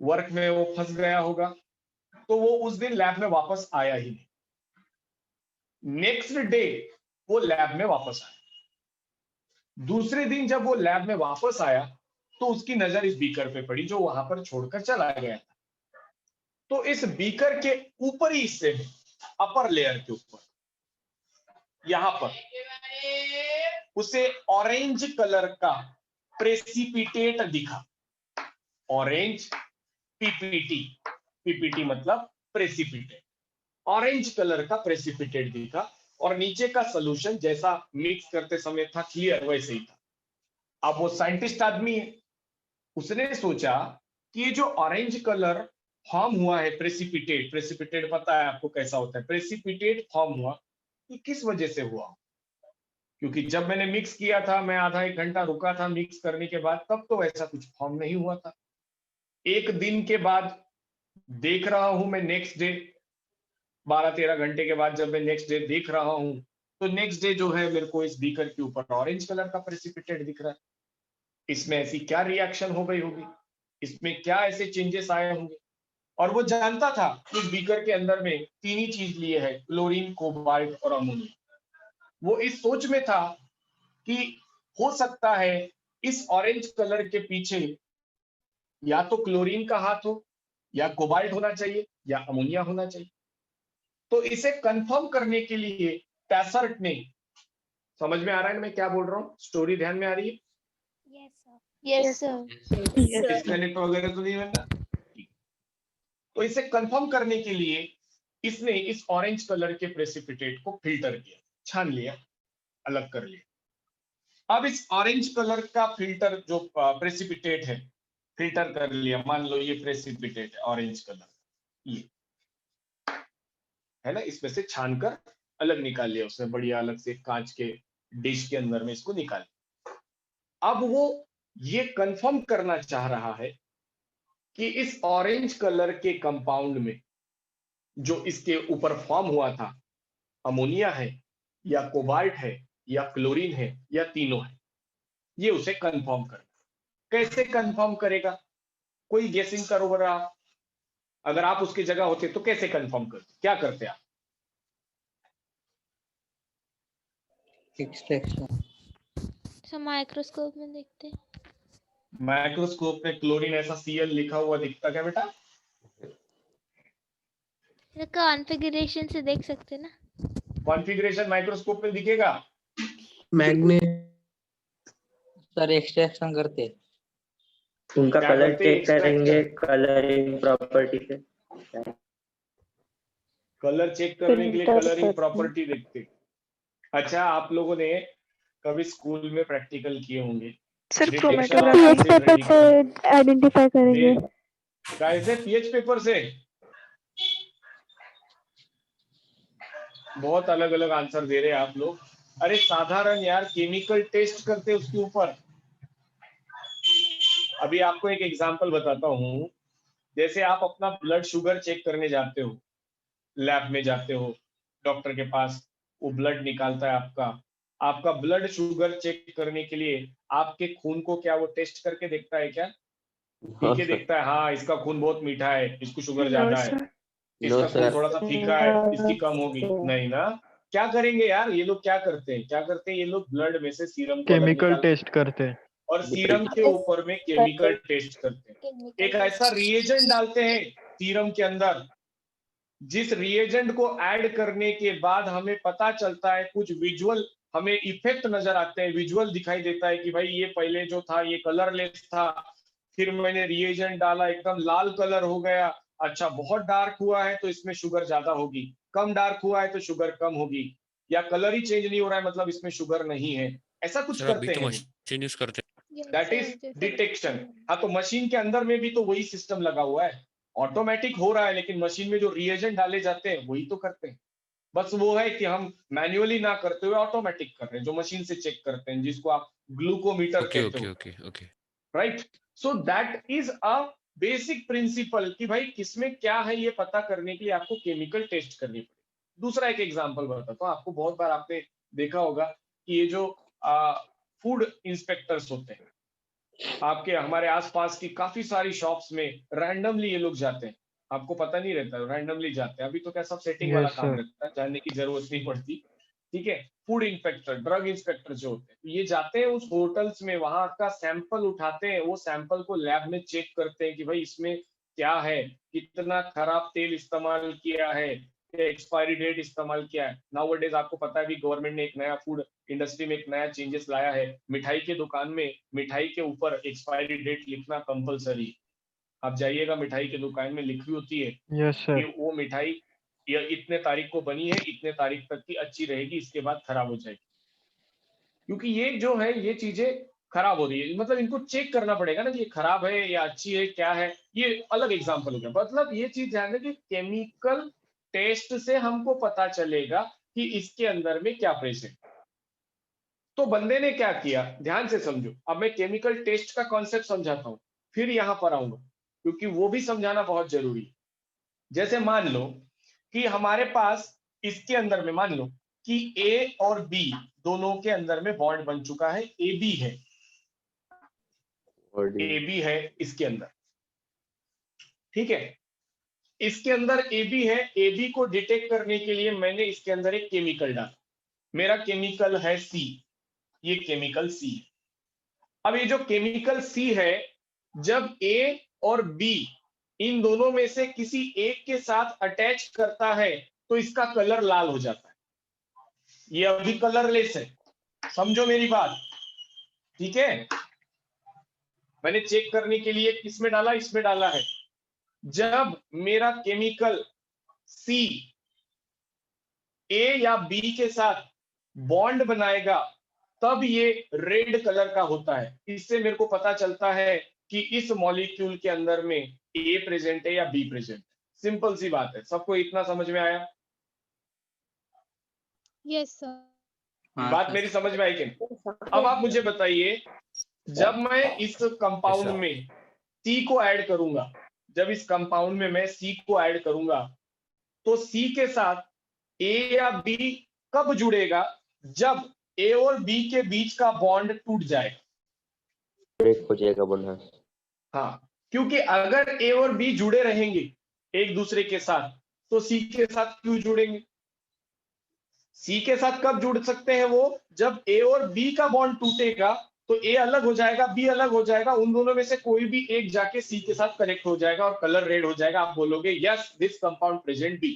वर्क में वो फंस गया होगा। तो वो उस दिन लैब में वापस आया ही नहीं। नेक्स्ट डे वो लैब में वापस आया। दूसरे दिन जब वो लैब में वापस आया तो उसकी नजर इस बीकर पे पड़ी जो वहां पर छोड़कर चला गया था। तो इस बीकर के ऊपरी हिस्से में, अपर लेयर के ऊपर, यहां पर उसे ऑरेंज कलर का प्रेसिपिटेट दिखा। ऑरेंज पीपीटी, पीपीटी मतलब प्रेसिपिटेट, ऑरेंज कलर का प्रेसिपिटेट दिखा और नीचे का सोल्यूशन जैसा मिक्स करते समय था क्लियर वैसे ही था। अब वो साइंटिस्ट आदमी है, उसने सोचा कि ये जो ऑरेंज कलर फॉर्म हुआ है प्रेसिपिटेट, प्रेसिपिटेट पता है आपको कैसा होता है, प्रेसिपिटेट फॉर्म हुआ ये किस वजह से हुआ? क्योंकि जब मैंने मिक्स किया था, मैं आधा एक घंटा रुका था मिक्स करने के बाद, तब तो ऐसा कुछ फॉर्म नहीं हुआ था। एक दिन के बाद देख रहा हूं मैं, नेक्स्ट डे 12-13 घंटे के बाद जब मैं नेक्स्ट डे देख रहा हूं, तो नेक्स्ट डे जो है मेरे को इस बीकर के ऊपर ऑरेंज कलर का प्रेसिपिटेट दिख रहा है। इसमें ऐसी क्या रिएक्शन हो गई होगी, इसमें क्या ऐसे चेंजेस आए होंगे? और वो जानता था इस बीकर के अंदर में 3 ही चीज लिए है, क्लोरीन, कोबाल्ट और अमोनिया। वो इस सोच में था कि हो सकता है इस ऑरेंज कलर के पीछे या तो क्लोरीन का हाथ हो, या कोबाल्ट होना चाहिए, या अमोनिया होना चाहिए। तो इसे कंफर्म करने के लिए टैसर्ट ने, समझ में आ रहा है मैं क्या बोल रहा हूँ? स्टोरी ध्यान में आ रही है? Yes sir. डिस्कनेक्ट वगैरह तो नहीं होगा? तो इसे कंफर्म करने के लिए इसने इस ऑरेंज कलर के प्रेसिपिटेट को फिल्टर किया, छान लिया, अलग कर लिया। अब इस ऑरेंज कलर का फिल्टर जो प्रेसिपिटेट है, फिल्टर कर लिया, मान लो ये प्रेसिपिटेट है ऑरेंज कलर, ये है ना, इसमें से छानकर अलग निकाल लिया, उसमें बढ़िया अलग से कांच के डिश के अंदर में इसको निकाल लिया। अब वो ये कंफर्म करना चाह रहा है कि इस ऑरेंज कलर के कंपाउंड में जो इसके ऊपर फॉर्म हुआ था, अमोनिया है या कोबाल्ट है या क्लोरीन है या तीनों है, ये उसे कंफर्म करना। कैसे कंफर्म करेगा? कोई गेसिंग करो बरा, अगर आप उसकी जगह होते तो कैसे कंफर्म करते, क्या करते आप? एक्सट्रैक्शन। सर माइक्रोस्कोप में देखते हैं। माइक्रोस्कोप में क्लोरीन ऐसा Cl लिखा हुआ दिखता क्या बेटा? कॉन्फ़िगरेशन से देख सकते हैं ना। कॉन्फ़िगरेशन माइक्रोस्कोप में दिखेगा? सर एक्सट्रैक्शन करते हैं। उनका क्या कलर करते? चेक करेंगे, कलरिंग प्रॉपर्टी से। कलर चेक करने के लिए Filter कलरिंग करते प्रॉपर्टी देखते। अच्छा, आप लोगों ने कभी स्कूल में प्रैक्टिकल किए होंगे, sir detection of pH acid paper radical. से आइडेंटिफाई करेंगे। कैसे? पीएच पेपर से? बहुत अलग अलग आंसर दे रहे हैं आप लोग। अरे साधारण यार, केमिकल टेस्ट करते उसके ऊपर। अभी आपको एक एग्जांपल बताता हूँ। जैसे आप अपना ब्लड शुगर चेक करने जाते हो, लैब में जाते हो, डॉक्टर के पास, वो ब्लड निकालता है आपका ब्लड शुगर चेक करने के लिए आपके खून को क्या वो टेस्ट करके देखता है क्या? पी के देखता है, हाँ इसका खून बहुत मीठा है, इसको शुगर ज्यादा है, इसका खून थोड़ा सा फीका है, इसकी कम होगी, नहीं ना। क्या करेंगे यार ये लोग? क्या करते हैं ये लोग? ब्लड में से सीरम को अलग केमिकल निकालते हैं टेस्ट करते हैं। और सीरम के ऊपर में केमिकल टेस्ट करते हैं। एक ऐसा रिएजेंट डालते हैं सीरम के अंदर, जिस रिएजेंट को ऐड करने के बाद हमें पता चलता है, कुछ विजुअल हमें इफेक्ट नजर आते हैं, विजुअल दिखाई देता है कि भाई ये पहले जो था ये कलरलेस था, फिर मैंने रिएजेंट डाला एकदम लाल कलर हो गया, अच्छा बहुत डार्क हुआ है तो इसमें शुगर ज्यादा होगी, कम डार्क हुआ है तो शुगर कम होगी, या कलर ही चेंज नहीं हो रहा है मतलब इसमें शुगर नहीं है, ऐसा कुछ करते हैं। मशीन यूज करते दैट इज डिटेक्शन। हाँ, तो मशीन के अंदर में भी तो वही सिस्टम लगा हुआ है, ऑटोमेटिक हो रहा है, लेकिन मशीन में जो रिएजेंट डाले जाते हैं वही तो करते हैं। बस वो है कि हम मैन्युअली ना करते हुए ऑटोमेटिक कर रहे हैं, जो मशीन से चेक करते हैं, जिसको आप ग्लूकोमीटर कहते हो, right? So that is a basic principle कि भाई किसमें क्या है ये पता करने के लिए आपको केमिकल टेस्ट करनी पड़ेगी। दूसरा एक एग्जांपल बताता हूँ आपको, बहुत बार आपने देखा होगा कि ये जो फूड इंस्पेक्टर्स होते हैं, आपके हमारे आसपास की काफी सारी शॉप्स में रैंडमली ये लोग जाते हैं, आपको पता नहीं रहता, रैंडमली जाते हैं। अभी तो क्या सब सेटिंग वाला Yes, काम sir. रहता है, जानने की जरूरत नहीं पड़ती, ठीक है। फूड इंस्पेक्टर, ड्रग इंस्पेक्टर जो होते हैं, ये जाते हैं उस होटल्स में, वहां का सैंपल उठाते हैं, वो सैंपल को लैब में चेक करते हैं कि भाई इसमें क्या है, कितना खराब तेल इस्तेमाल किया है, एक्सपायरी डेट इस्तेमाल किया है। नाउअडेज आपको पता है भी गवर्नमेंट ने एक नया फूड इंडस्ट्री में एक नया चेंजेस लाया है, मिठाई के दुकान में मिठाई के ऊपर एक्सपायरी डेट लिखना कंपलसरी। आप जाइएगा मिठाई की दुकान में, लिखी होती है यस कि सर। वो मिठाई ये इतने तारीख को बनी है, इतने तारीख तक की अच्छी रहेगी, इसके बाद खराब हो जाएगी। क्योंकि ये जो है ये चीजें खराब हो रही है, मतलब इनको चेक करना पड़ेगा ना कि ये खराब है या अच्छी है, क्या है, ये अलग एग्जाम्पल हो गया। मतलब ये चीज ध्यान दें कि केमिकल टेस्ट से हमको पता चलेगा कि इसके अंदर में क्या प्रेजेंट। तो बंदे ने क्या किया, ध्यान से समझो। अब मैं केमिकल टेस्ट का कॉन्सेप्ट समझाता हूं, फिर यहां पर आऊंगा, क्योंकि वो भी समझाना बहुत जरूरी है। जैसे मान लो कि हमारे पास इसके अंदर में, मान लो कि ए और बी दोनों के अंदर में बॉन्ड बन चुका है, ए बी है, ए बी है इसके अंदर, ठीक है। इसके अंदर ए बी है, ए बी को डिटेक्ट करने के लिए मैंने इसके अंदर एक केमिकल डाला। मेरा केमिकल है सी, ये केमिकल सी है। अब ये जो केमिकल सी है, जब ए और बी इन दोनों में से किसी एक के साथ अटैच करता है तो इसका कलर लाल हो जाता है। ये अभी कलरलेस है, समझो मेरी बात, ठीक है। मैंने चेक करने के लिए किसमें डाला, इसमें डाला है। जब मेरा केमिकल सी ए या बी के साथ बॉन्ड बनाएगा तब ये रेड कलर का होता है। इससे मेरे को पता चलता है कि इस मॉलिक्यूल के अंदर में ए प्रेजेंट है या बी प्रेजेंट। सिंपल सी बात है, सबको इतना समझ में आया? Yes sir. बात मेरी समझ में आई कि नहीं? अब आप मुझे बताइए, जब मैं इस कंपाउंड में सी को ऐड करूंगा, जब इस कंपाउंड में मैं सी को ऐड करूंगा तो सी के साथ ए या बी कब जुड़ेगा? जब ए और बी के बीच का बॉन्ड टूट जाए, ब्रेक हो जाएगा बोलना। हाँ, क्योंकि अगर ए और बी जुड़े रहेंगे एक दूसरे के साथ तो सी के साथ क्यों जुड़ेंगे? सी के साथ कब जुड़ सकते हैं वो? जब ए और बी का बॉन्ड टूटेगा तो ए अलग हो जाएगा, बी अलग हो जाएगा, उन दोनों में से कोई भी एक जाके सी के साथ कनेक्ट हो जाएगा और कलर रेड हो जाएगा। आप बोलोगे yes this compound present be.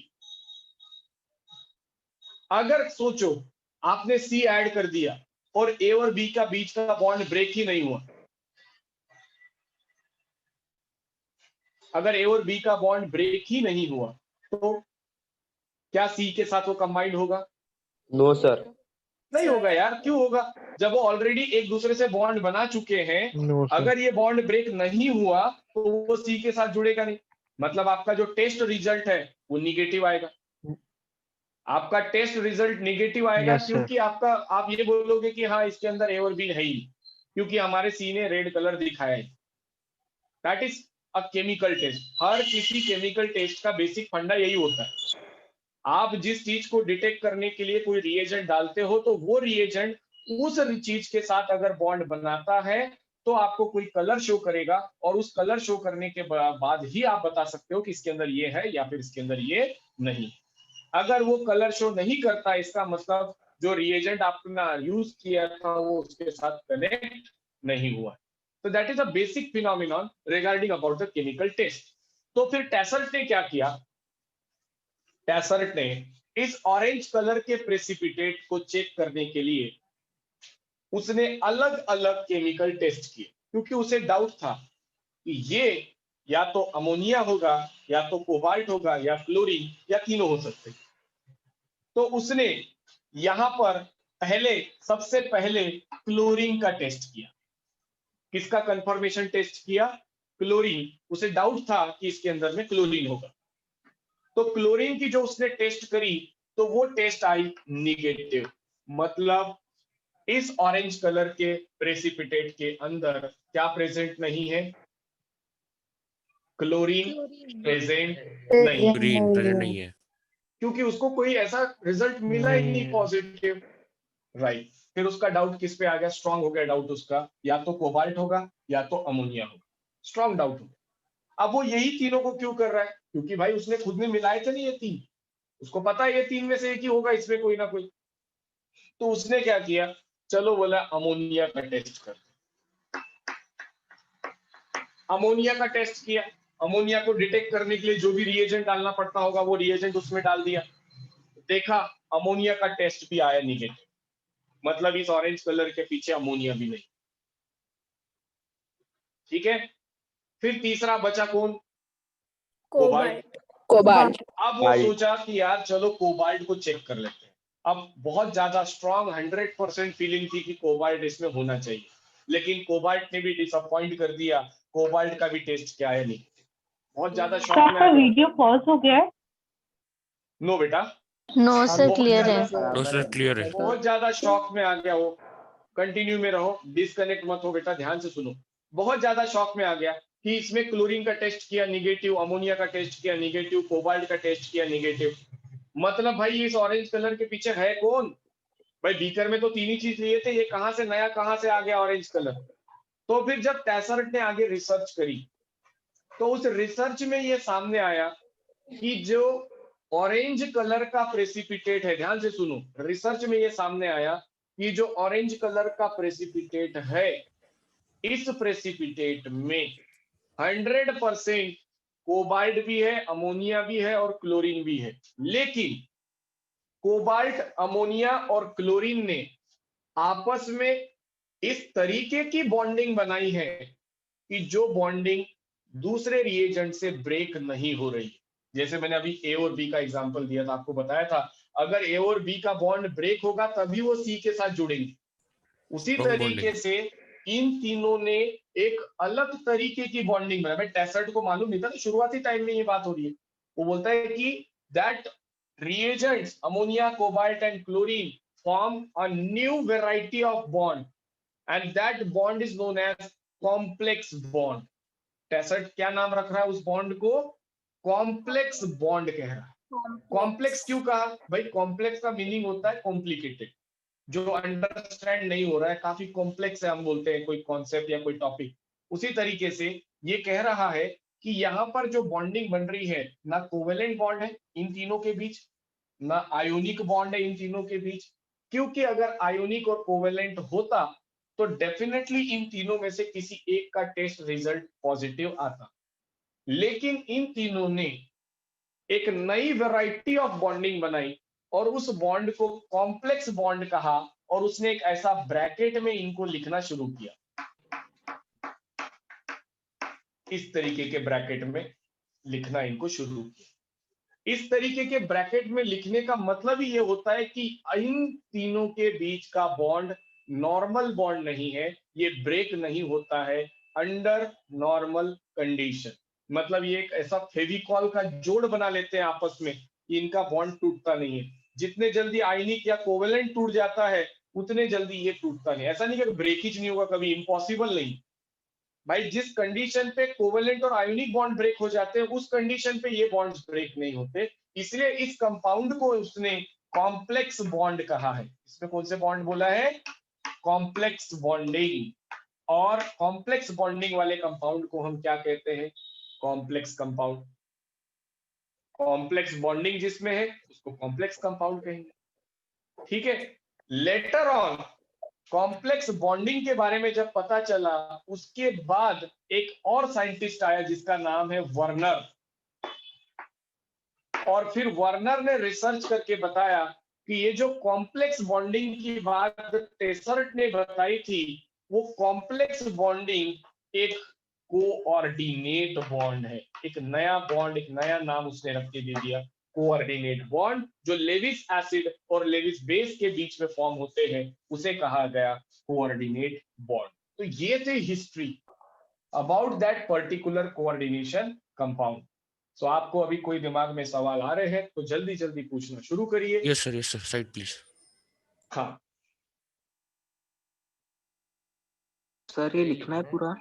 अगर सोचो आपने सी ऐड कर दिया और ए और बी का बीच का बॉन्ड ब्रेक ही नहीं हुआ, अगर ए और बी का बॉन्ड ब्रेक ही नहीं हुआ तो क्या सी के साथ वो कंबाइंड होगा? No sir. नहीं होगा यार। क्यों होगा? जब वो ऑलरेडी एक दूसरे से बॉन्ड बना चुके हैं, नो सर। अगर ये बॉन्ड ब्रेक नहीं हुआ तो वो सी के साथ जुड़ेगा नहीं। मतलब आपका जो टेस्ट रिजल्ट है वो निगेटिव आएगा, आपका टेस्ट रिजल्ट निगेटिव आएगा। Yes, sir. क्योंकि आपका, आप ये बोलोगे कि हाँ इसके अंदर ए और बी है ही, क्योंकि हमारे सी ने रेड कलर दिखाया है। That is a chemical test. हर किसी केमिकल टेस्ट का बेसिक फंडा यही होता है। आप जिस चीज को डिटेक्ट करने के लिए कोई रिएजेंट डालते हो तो वो रिएजेंट उस चीज के साथ अगर बॉन्ड बनाता है तो आपको कोई कलर शो करेगा, और उस कलर शो करने के बाद ही आप बता सकते हो कि इसके अंदर ये है या फिर इसके अंदर ये नहीं। अगर वो कलर शो नहीं करता, इसका मतलब जो रिएजेंट आपने यूज किया था वो उसके साथ कनेक्ट नहीं हुआ। तो that is a basic phenomenon regarding about the chemical test. तो फिर टेसल्ट ने क्या किया? टेसल्ट ने इस ऑरेंज कलर के प्रेसिपिटेट को चेक करने के लिए उसने अलग अलग केमिकल टेस्ट किए, क्योंकि उसे डाउट था कि ये या तो अमोनिया होगा या तो कोबाल्ट होगा या क्लोरीन या तीनों हो सकते। तो उसने यहां पर सबसे पहले क्लोरीन का टेस्ट किया। किसका कंफर्मेशन टेस्ट किया? क्लोरीन। उसे डाउट था कि इसके अंदर में क्लोरीन होगा, तो क्लोरीन की जो उसने टेस्ट करी तो वो टेस्ट आई निगेटिव। मतलब इस ऑरेंज कलर के प्रेसिपिटेट के अंदर क्या प्रेजेंट नहीं है? क्लोरीन प्रेजेंट नहीं, ग्रीन प्रेजेंट नहीं है, क्योंकि उसको कोई ऐसा रिजल्ट मिला ही नहीं पॉजिटिव। राइट। फिर उसका डाउट किस पे आ गया? स्ट्रांग हो गया डाउट उसका, या तो कोबाल्ट होगा या तो अमोनिया होगा। स्ट्रांग डाउट हो गया। अब वो यही तीनों को क्यों कर रहा है? क्योंकि भाई उसने खुद में मिलाए थे नहीं ये तीन, उसको पता है ये तीन में से एक ही होगा, इसमें कोई ना कोई। तो उसने क्या किया? चलो बोला अमोनिया का टेस्ट कर। अमोनिया का टेस्ट किया। अमोनिया को डिटेक्ट करने के लिए जो भी रिएजेंट डालना पड़ता होगा वो रिएजेंट उसमें डाल दिया। देखा अमोनिया का टेस्ट भी आया निगेटिव। मतलब इस ऑरेंज कलर के पीछे अमोनिया भी नहीं। ठीक है। फिर तीसरा बचा कौन? कोबाल्ट। कोबाल्ट। अब वो सोचा कि यार चलो कोबाल्ट को चेक कर लेते हैं। अब बहुत ज्यादा स्ट्रॉन्ग 100% फीलिंग थी कि कोबाल्ट इसमें होना चाहिए, लेकिन कोबाल्ट ने भी डिसअपॉइंट कर दिया। कोबाल्ट का भी टेस्ट क्या है नहीं, बहुत ज्यादा शॉक में आ गया। वीडियो पॉज हो गया है? नो बेटा, नो सर, बहुत क्लियर है। ज्यादा- नो सर क्लियर है। बहुत ज्यादा शॉक में आ गया वो। कंटिन्यू में रहो, डिस्कनेक्ट मत हो बेटा, ध्यान से सुनो। बहुत ज्यादा शॉक में आ गया कि इसमें क्लोरीन का टेस्ट किया निगेटिव, अमोनिया का टेस्ट किया निगेटिव, कोबाल्ट का टेस्ट किया निगेटिव। मतलब भाई इस ऑरेंज कलर के पीछे है कौन? भाई बीकर में तो तीन ही चीज लिए थे, ये कहां से नया कहां से आ गया ऑरेंज कलर? तो फिर जब टैसर्ट ने आगे रिसर्च करी तो उस रिसर्च में ये सामने आया कि जो ऑरेंज कलर का प्रेसिपिटेट है, ध्यान से सुनो, रिसर्च में ये सामने आया कि जो ऑरेंज कलर का प्रेसिपिटेट है, इस प्रेसिपिटेट में 100% कोबाल्ट भी है, अमोनिया भी है और क्लोरीन भी है। लेकिन कोबाल्ट, अमोनिया और क्लोरीन ने आपस में इस तरीके की बॉन्डिंग बनाई है कि जो बॉन्डिंग दूसरे रिएजेंट से ब्रेक नहीं हो रही। जैसे मैंने अभी ए और बी का एग्जांपल दिया था, आपको बताया था अगर ए और बी का बॉन्ड ब्रेक होगा तभी वो सी के साथ जुड़ेंगे। उसी Strong तरीके bonding. से इन तीनों ने एक अलग तरीके की बॉन्डिंग बनाई। मैं टैसर्ट को मालूम नहीं था, तो शुरुआती टाइम में ये बात हो रही है। वो बोलता है कि that reagents ammonia, cobalt and chlorine form a new variety of bond and that bond is known as complex bond. टैसर्ट क्या नाम रख रहा है उस बॉन्ड को? कॉम्प्लेक्स बॉन्ड कह रहा है। कॉम्प्लेक्स क्यों कहा भाई? कॉम्प्लेक्स का मीनिंग होता है कॉम्प्लिकेटेड, जो अंडरस्टैंड नहीं हो रहा है, काफी कॉम्प्लेक्स है, हम बोलते हैं कोई कॉन्सेप्ट या कोई टॉपिक। उसी तरीके से ये कह रहा है कि यहाँ पर जो बॉन्डिंग बन रही है, ना कोवेलेंट बॉन्ड है इन तीनों के बीच, ना आयोनिक बॉन्ड है इन तीनों के बीच। क्योंकि अगर आयोनिक और कोवेलेंट होता तो डेफिनेटली इन तीनों में से किसी एक का टेस्ट रिजल्ट पॉजिटिव आता। लेकिन इन तीनों ने एक नई वैरायटी ऑफ बॉन्डिंग बनाई और उस बॉन्ड को कॉम्प्लेक्स बॉन्ड कहा, और उसने एक ऐसा ब्रैकेट में इनको लिखना शुरू किया, इस तरीके के ब्रैकेट में लिखना इनको शुरू किया। इस तरीके के ब्रैकेट में लिखने का मतलब ही ये होता है कि इन तीनों के बीच का बॉन्ड नॉर्मल बॉन्ड नहीं है, ये ब्रेक नहीं होता है अंडर नॉर्मल कंडीशन। मतलब ये एक ऐसा फेविकॉल का जोड़ बना लेते हैं आपस में कि इनका बॉन्ड टूटता नहीं है। जितने जल्दी आयनिक या कोवेलेंट टूट जाता है उतने जल्दी ये टूटता नहीं। ऐसा नहीं कि ब्रेकेज नहीं होगा कभी, इम्पॉसिबल नहीं भाई। जिस कंडीशन पे कोवेलेंट और आयोनिक बॉन्ड ब्रेक हो जाते हैं उस कंडीशन पे ये बॉन्ड्स ब्रेक नहीं होते। इसलिए इस कंपाउंड को उसने कॉम्प्लेक्स बॉन्ड कहा है। इसमें कौन से बॉन्ड बोला है? Complex bonding. और कॉम्प्लेक्स बॉन्डिंग वाले कंपाउंड को हम क्या कहते हैं? Complex compound. कॉम्प्लेक्स बॉन्डिंग जिसमें है उसको कॉम्प्लेक्स कंपाउंड कहेंगे। ठीक है। लेटर ऑन कॉम्प्लेक्स बॉन्डिंग के बारे में जब पता चला, उसके बाद एक और साइंटिस्ट आया जिसका नाम है वर्नर। और फिर वर्नर ने रिसर्च करके बताया कि ये जो कॉम्प्लेक्स बॉन्डिंग की बात टेसर्ट ने बताई थी, वो कॉम्प्लेक्स बॉन्डिंग एक कोऑर्डिनेट बॉन्ड है। एक नया बॉन्ड, एक नया नाम उसने रख के दे दिया, कोऑर्डिनेट बॉन्ड। जो लेविस एसिड और लेविस बेस के बीच में फॉर्म होते हैं उसे कहा गया कोऑर्डिनेट बॉन्ड। तो ये थे history about that particular coordination compound. So आपको अभी कोई दिमाग में सवाल आ रहे हैं तो जल्दी जल्दी पूछना शुरू करिए। Yes sir side please. हाँ सर ये लिखना है पूरा?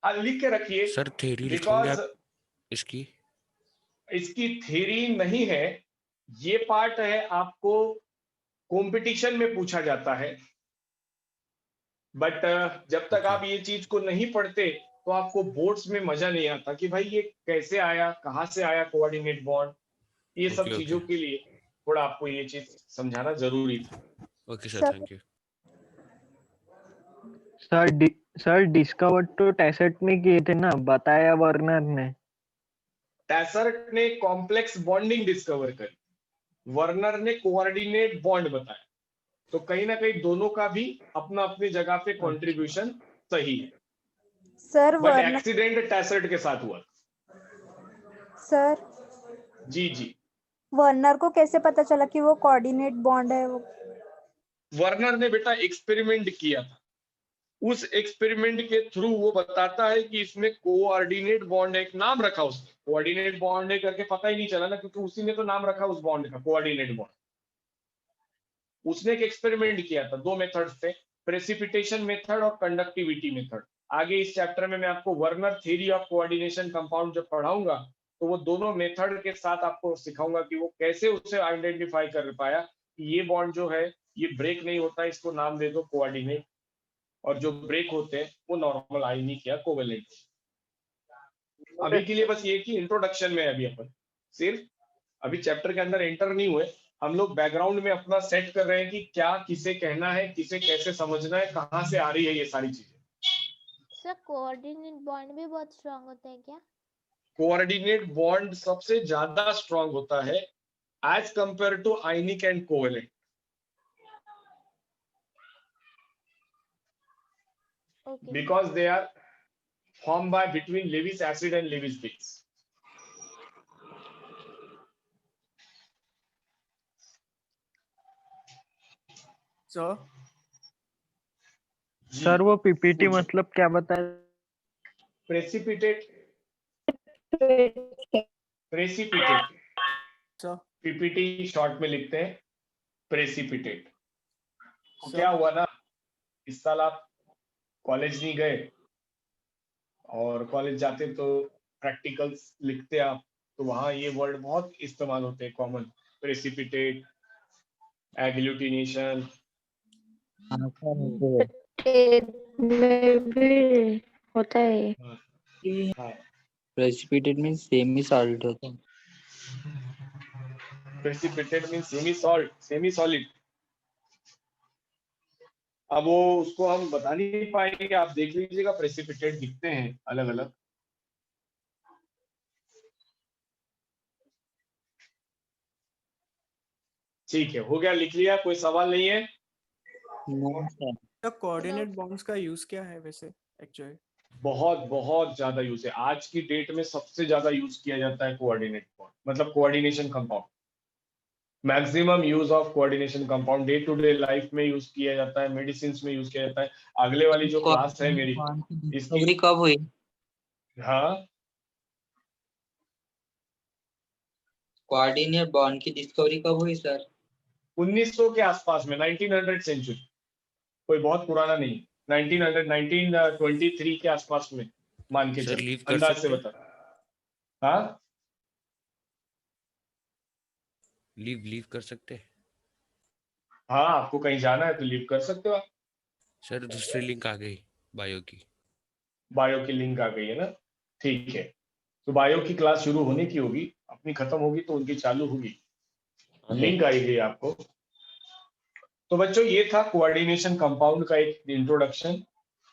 लिख के रखिए सर थ्योरी लिखोगे बिकॉज आप इसकी? इसकी थ्योरी नहीं है, ये पार्ट है, आपको कंपटीशन में पूछा जाता है। बट जब तक आप ये चीज को नहीं पढ़ते तो आपको बोर्ड्स में मजा नहीं आता कि भाई ये कैसे आया, कहाँ से आया कोऑर्डिनेट बॉन्ड। ये सब चीजों के लिए थोड़ा आपको ये चीज समझाना जरूरी था। Okay sir, thank you. Sir discover तो टैसर्ट ने किए थे ना, बताया वर्नर ने। टैसर्ट ने कॉम्प्लेक्स बॉन्डिंग डिस्कवर करी, वर्नर ने कोऑर्डिनेट बॉन्ड बताया। तो कहीं ना कहीं दोनों का भी अपना अपनी जगह पे कंट्रीब्यूशन सही है। सर बट वर्नर एक्सीडेंट टैसेट के साथ हुआ। सर जी जी। वर्नर को कैसे पता चला कि वो कोऑर्डिनेट बॉन्ड है? वो वर्नर ने बेटा एक्सपेरिमेंट किया था, उस एक्सपेरिमेंट के थ्रू वो बताता है कि इसमें कोऑर्डिनेट बॉन्ड है। एक नाम रखा उसने, कोऑर्डिनेट बॉन्ड है करके पता ही नहीं चला ना, क्योंकि उसी ने तो नाम रखा उस बॉन्ड का, कोऑर्डिनेट बॉन्ड। उसने एक एक्सपेरिमेंट किया था, दो मेथड थे, प्रेसिपिटेशन मेथड और कंडक्टिविटी मेथड। आगे इस चैप्टर में मैं आपको Werner theory of coordination compound जब पढ़ाऊंगा तो वो दोनों मेथड के साथ आपको सिखाऊंगा कि वो कैसे उसे आइडेंटिफाई कर पाया कि ये बॉन्ड जो है ये ब्रेक नहीं होता, इसको नाम दे दो कोऑर्डिनेट, और जो ब्रेक होते हैं वो नॉर्मल आयनिक या कोवेलेंट। अभी के लिए बस ये कि इंट्रोडक्शन में अभी अपन सिर्फ अभी चैप्टर के अंदर एंटर नहीं हुए, हम लोग बैकग्राउंड में अपना सेट कर रहे हैं कि क्या किसे कहना है, किसे कैसे समझना है, कहाँ से आ रही है ये सारी चीजें। सर कोऑर्डिनेट बॉन्ड भी बहुत स्ट्रांग होता है क्या? कोऑर्डिनेट बॉन्ड सबसे ज्यादा स्ट्रांग होता है as compare to ionic and covalent. Okay. Because they are formed by between Lewis acid and Lewis base. Sir sir वो पीपीटी मतलब क्या बताया? प्रेसिपिटेट, सर पीपीटी शॉर्ट में लिखते हैं प्रेसिपिटेट। तो क्या हुआ ना, इस साल आप कॉलेज नहीं गए और कॉलेज जाते तो प्रैक्टिकल्स लिखते आप, तो वहां ये वर्ड बहुत इस्तेमाल होते हैं कॉमन, प्रेसिपिटेट, एग्लूटिनेशन। में भी होता है। हाँ, प्रेसिपिटेट मीन्स सेमी सॉलिड होता है। Precipitate mean semi solid. अब वो उसको हम बता नहीं पाएंगे, आप देख लीजिएगा, प्रेसिपिटेट दिखते हैं अलग अलग। ठीक है, हो गया, लिख लिया, कोई सवाल नहीं है? No sir. तो कोऑर्डिनेट बॉन्ड्स का यूज क्या है वैसे एक्चुअली? बहुत बहुत ज्यादा यूज है, आज की डेट में सबसे ज्यादा यूज किया जाता है कोऑर्डिनेट बॉन्ड, मतलब coordination compound. Maximum use of coordination compound day to day life में यूज किया जाता है, मेडिसिन में यूज किया जाता है। अगले वाली जो क्लास है मेरी डिस्कवरी कब हुई? हाँ, कोऑर्डिनेट बॉन्ड की डिस्कवरी कब हुई सर? 1900 के आसपास में, 1900 सेंचुरी, कोई बहुत पुराना नहीं, 1923 के आसपास में मान के चलो, अंदाज से बता। हाँ, लीव कर सकते हैं? हाँ, आपको कहीं जाना है तो लीव कर सकते हो आप। सर दूसरी लिंक आ गई बायो की लिंक आ गई है ना, ठीक है। तो बायो की क्लास शुरू होने की होगी, अपनी खत्म होगी तो उनकी चालू होगी, लिंक आएगी आपको। तो बच्चों ये था कोऑर्डिनेशन कंपाउंड का एक इंट्रोडक्शन,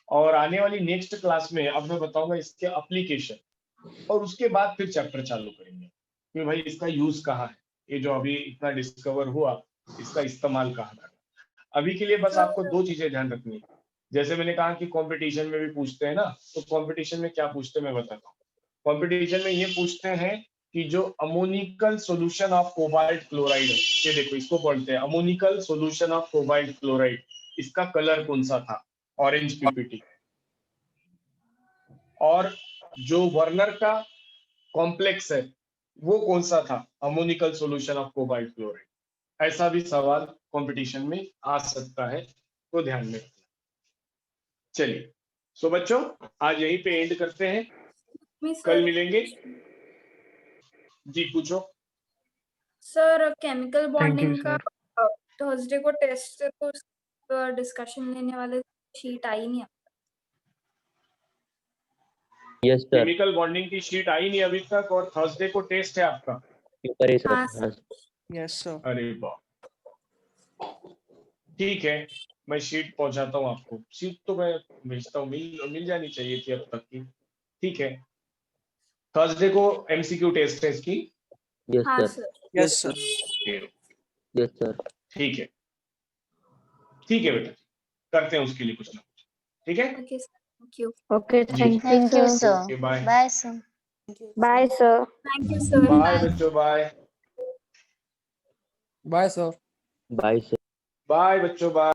और आने वाली नेक्स्ट क्लास में अब मैं बताऊंगा इसके एप्लीकेशन, और उसके बाद फिर चैप्टर चालू करेंगे कि भाई इसका यूज कहाँ है, ये जो अभी इतना डिस्कवर हुआ इसका इस्तेमाल कहाँ है। अभी के लिए बस आपको दो चीजें ध्यान रखनी है, जैसे मैंने कहा कि कंपटीशन में भी पूछते हैं ना, तो कंपटीशन में क्या पूछते हैं मैं बताता हूँ। कंपटीशन में ये पूछते हैं कि जो ammoniacal solution of cobalt chloride है, ये देखो इसको बोलते हैं ammoniacal solution of cobalt chloride, इसका कलर कौन सा था, ऑरेंज पीपीटी। और जो वर्नर का कॉम्प्लेक्स है वो कौन सा था, ammoniacal solution of cobalt chloride. ऐसा भी सवाल कंपटीशन में आ सकता है, तो ध्यान में रखना। चलिए, सो बच्चों आज यहीं पे एंड करते हैं, कल मिलेंगे। जी पूछो सर। केमिकल बॉन्डिंग you, का थर्सडे को टेस्ट है, तो उसका डिस्कशन लेने वाले शीट आई नहीं। यस सर, केमिकल बॉन्डिंग की शीट आई नहीं अभी तक, और थर्सडे को टेस्ट है आपका। प्रिपरेशन। Yes sir. अरे वाह, ठीक है, मैं शीट पहुंचाता हूँ आपको, शीट तो मैं भेजता हूँ, मिल जानी चाहिए थी अब तक की। ठीक है, थर्सडे को एमसीक्यू टेस्ट है इसकी। यस हाँ sir, sir. Yes sir. Yes sir, ठीक है, ठीक है बेटा, करते हैं उसके लिए कुछ ना कुछ। ठीक है, okay sir. Thank you. Okay, thank Thank you, sir. Okay, bye. Bye, sir. Bye, sir. Thank you, sir. Bye बच्चों, bye. Bye, sir. Bye, sir. Bye बच्चों, bye.